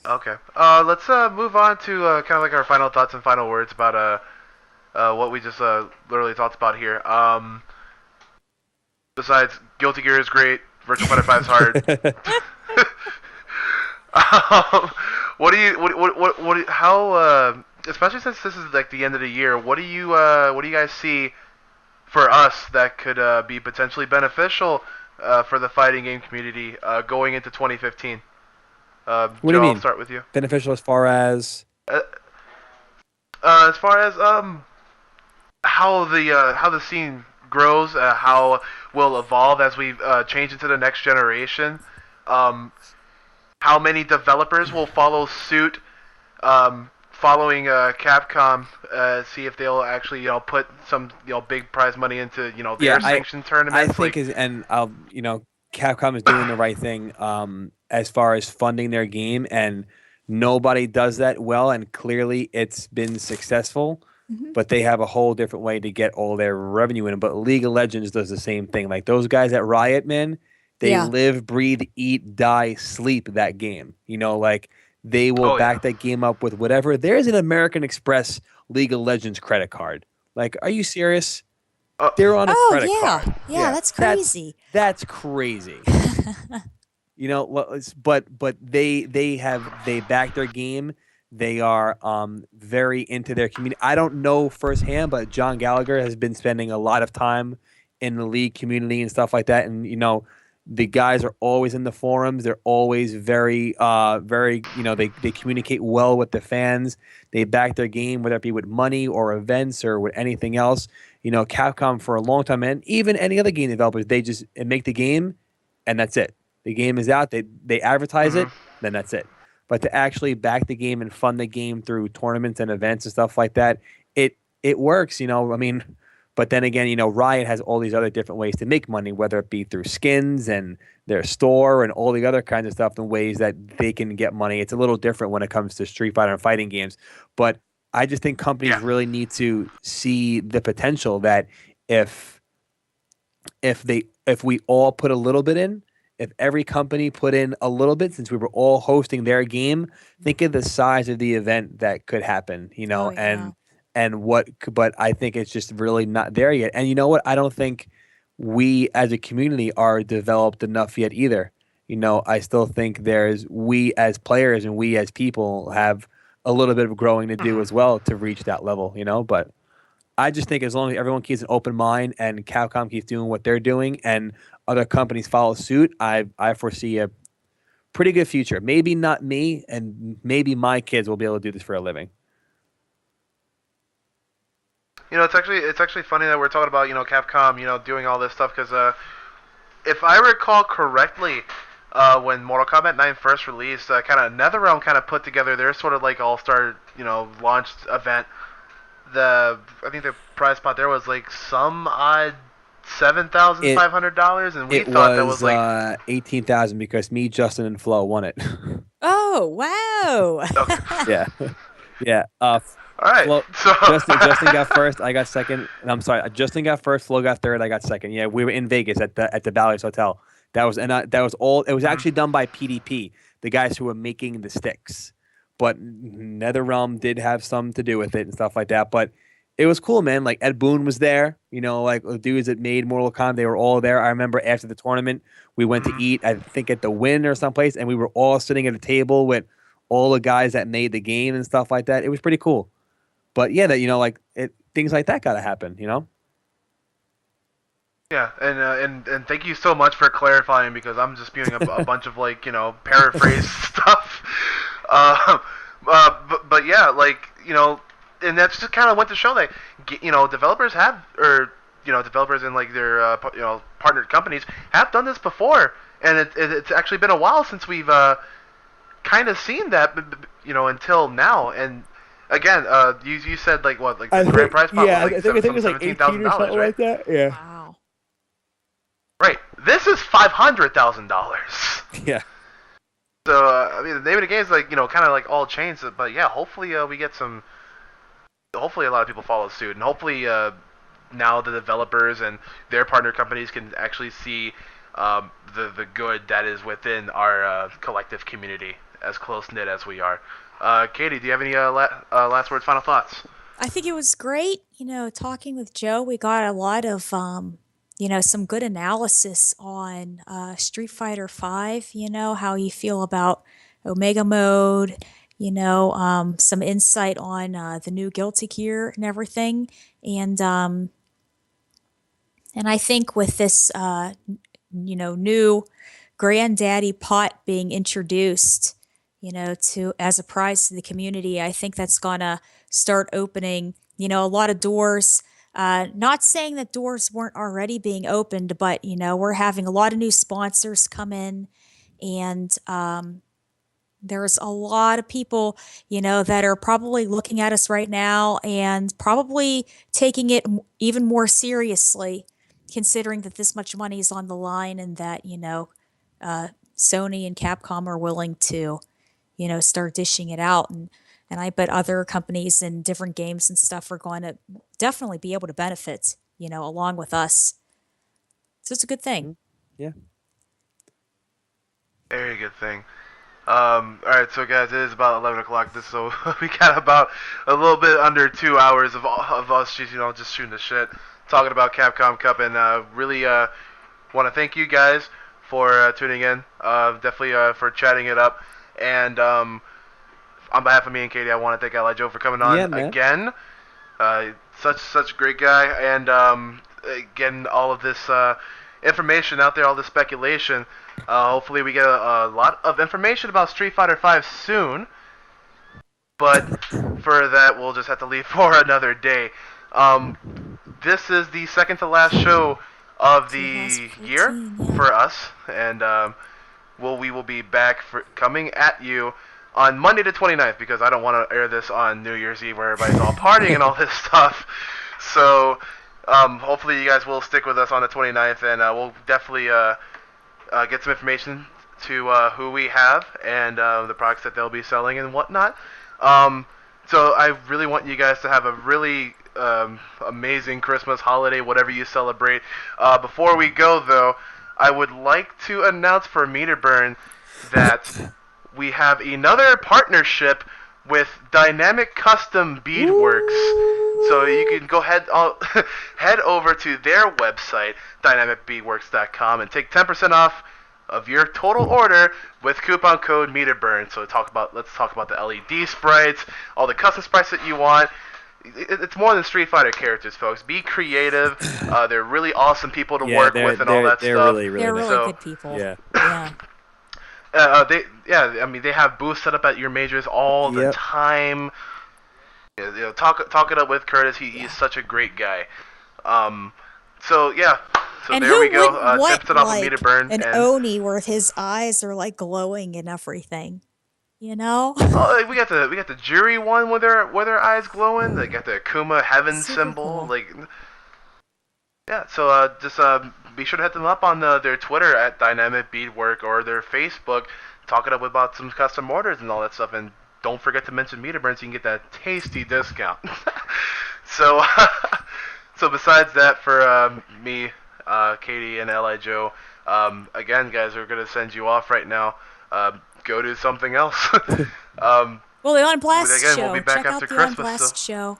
Okay. Let's move on to kind of like our final thoughts and final words about what we just literally talked about here. Besides, Guilty Gear is great. Virtual Fighter 5 is hard. um, how, especially since this is like the end of the year, what do you guys see for us that could be potentially beneficial for the fighting game community going into 2015?
What do you
Joe,
mean?
I'll start with you.
Beneficial as far as
Uh, as far as how the scene grows, how will evolve as we change into the next generation, how many developers will follow suit, following Capcom, see if they'll actually put some big prize money into their sanctioned tournaments.
I think Capcom is doing the right thing as far as funding their game, and nobody does that well, and clearly it's been successful.
Hmm.
But they have a whole different way to get all their revenue in. But League of Legends does the same thing. Like those guys at Riot, man, they
Yeah.
live, breathe, eat, die, sleep that game. Like they will back that game up with whatever. There's an American Express League of Legends credit card. Like, are you serious? They're on a
Oh,
credit
yeah.
card.
Yeah, that's crazy.
That's crazy. But they back their game. They are very into their community. I don't know firsthand, but John Gallagher has been spending a lot of time in the league community and stuff like that. And the guys are always in the forums. They're always very, they communicate well with the fans. They back their game, whether it be with money or events or with anything else. Capcom for a long time, and even any other game developers, they just make the game, and that's it. The game is out. They advertise it, then that's it. But to actually back the game and fund the game through tournaments and events and stuff like that, it works. I mean, but then again, Riot has all these other different ways to make money, whether it be through skins and their store and all the other kinds of stuff and ways that they can get money. It's a little different when it comes to Street Fighter and fighting games. But I just think companies really need to see the potential that if we all put a little bit in, if every company put in a little bit, since we were all hosting their game, think of the size of the event that could happen,
Oh, yeah.
but I think it's just really not there yet. And you know what? I don't think we as a community are developed enough yet either. I still think we as players and we as people have a little bit of growing to do as well to reach that level, but I just think as long as everyone keeps an open mind and Capcom keeps doing what they're doing and other companies follow suit, I foresee a pretty good future. Maybe not me, and maybe my kids will be able to do this for a living.
It's actually funny that we're talking about Capcom doing all this stuff, because if I recall correctly, when Mortal Kombat 9 first released, kind of NetherRealm kind of put together their sort of like all-star launched event. I think the prize pot there was like some odd $7,500, and we thought that was like
$18,000 because me, Justin, and Flo won it.
Oh, wow.
Yeah, yeah.
all right.
Flo,
So
Justin got first. I got second. And I'm sorry, Justin got first. Flo got third. I got second. Yeah, we were in Vegas at the Bally's Hotel. That was all. It was actually done by PDP. the guys who were making the sticks. But NetherRealm did have some to do with it and stuff like that. But it was cool, man. Like Ed Boon was there, like the dudes that made Mortal Kombat, they were all there. I remember after the tournament, we went to eat, I think at the Win or someplace, and we were all sitting at a table with all the guys that made the game and stuff like that. It was pretty cool. But yeah, that things like that gotta happen.
Yeah, and thank you so much for clarifying because I'm just spewing a bunch of paraphrase stuff. But yeah, and that's just kind of went to show that developers have developers and their partnered companies have done this before, and it's actually been a while since we've kind of seen that until now. And again, you said the grand prize pot was
I think it was like 18 or something like that. Yeah.
Wow.
Right. This is $500,000.
Yeah.
So I mean, the name of the game is kind of all changed. But yeah, hopefully we get some. Hopefully a lot of people follow suit, and hopefully now the developers and their partner companies can actually see the good that is within our collective community, as close knit as we are. Katie, do you have any last words, final thoughts?
I think it was great, talking with Joe. We got a lot of, some good analysis on Street Fighter V, how you feel about Omega Mode, some insight on the new Guilty Gear and everything. And I think with this, new Granddaddy pot being introduced, to as a prize to the community, I think that's gonna start opening, a lot of doors. Not saying that doors weren't already being opened, but we're having a lot of new sponsors come in, and there's a lot of people, that are probably looking at us right now and probably taking it even more seriously, considering that this much money is on the line and that Sony and Capcom are willing to start dishing it out. And I bet other companies and different games and stuff are going to definitely be able to benefit, along with us. So it's a good thing.
Yeah.
Very good thing. All right, so guys, it is about 11 o'clock. So we got about a little bit under 2 hours of us just shooting the shit, talking about Capcom Cup, and really want to thank you guys for tuning in. Definitely for chatting it up. And on behalf of me and Katie, I want to thank Ally Joe for coming on again. Such a great guy, and getting all of this information out there, all this speculation. Hopefully we get a lot of information about Street Fighter V soon. But for that, we'll just have to leave for another day. This is the second to last show of the year for us, and we will be back coming at you on Monday the 29th, because I don't want to air this on New Year's Eve where everybody's all partying and all this stuff. So hopefully you guys will stick with us on the 29th, and we'll definitely get some information to who we have and the products that they'll be selling and whatnot. So I really want you guys to have a really amazing Christmas, holiday, whatever you celebrate. Before we go, though, I would like to announce for Meterburn that we have another partnership with Dynamic Custom Beadworks. So you can go head over to their website, dynamicbeadworks.com, and take 10% off of your total order with coupon code Meterburn. So let's talk about the LED sprites, all the custom sprites that you want. It's more than Street Fighter characters, folks. Be creative. They're really awesome people to work with and all that
they're
stuff.
They're really good people.
Yeah.
Yeah.
I mean, they have booths set up at your majors all the time. Talk it up with Curtis. He's such a great guy. So
And
there we go.
What
Tips it off with Meterburn.
an Oni where his eyes are glowing and everything.
Oh, we got the jury one with their eyes glowing. They got the Akuma Heaven
Super
symbol.
cool.
So just be sure to hit them up on their Twitter at Dynamic Beadwork or their Facebook, talking up about some custom orders and all that stuff. And don't forget to mention Meterburn so you can get that tasty discount. So besides that, for me, Katie, and Li Joe, again, guys, we're gonna send you off right now. go do something else.
Well, the On Blast
again,
show.
we'll be back
Check
after
out the
Christmas,
On Blast
so.
show.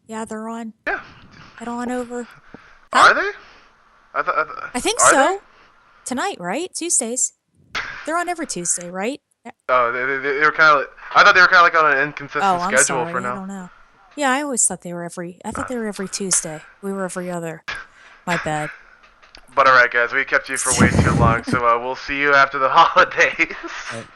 Yeah, they're on.
Yeah.
Head on over.
Are they?
I think
are
so.
They?
Tonight, right? Tuesdays. They're on every Tuesday, right?
Oh, they were kind of. I thought they were kind of like on an inconsistent
Oh, I'm
schedule
sorry.
for
I
now.
don't know. Yeah, I always thought they were every. I thought they were every Tuesday. We were every other. My bad.
But alright, guys, we kept you for way too long, so we'll see you after the holidays.
Right.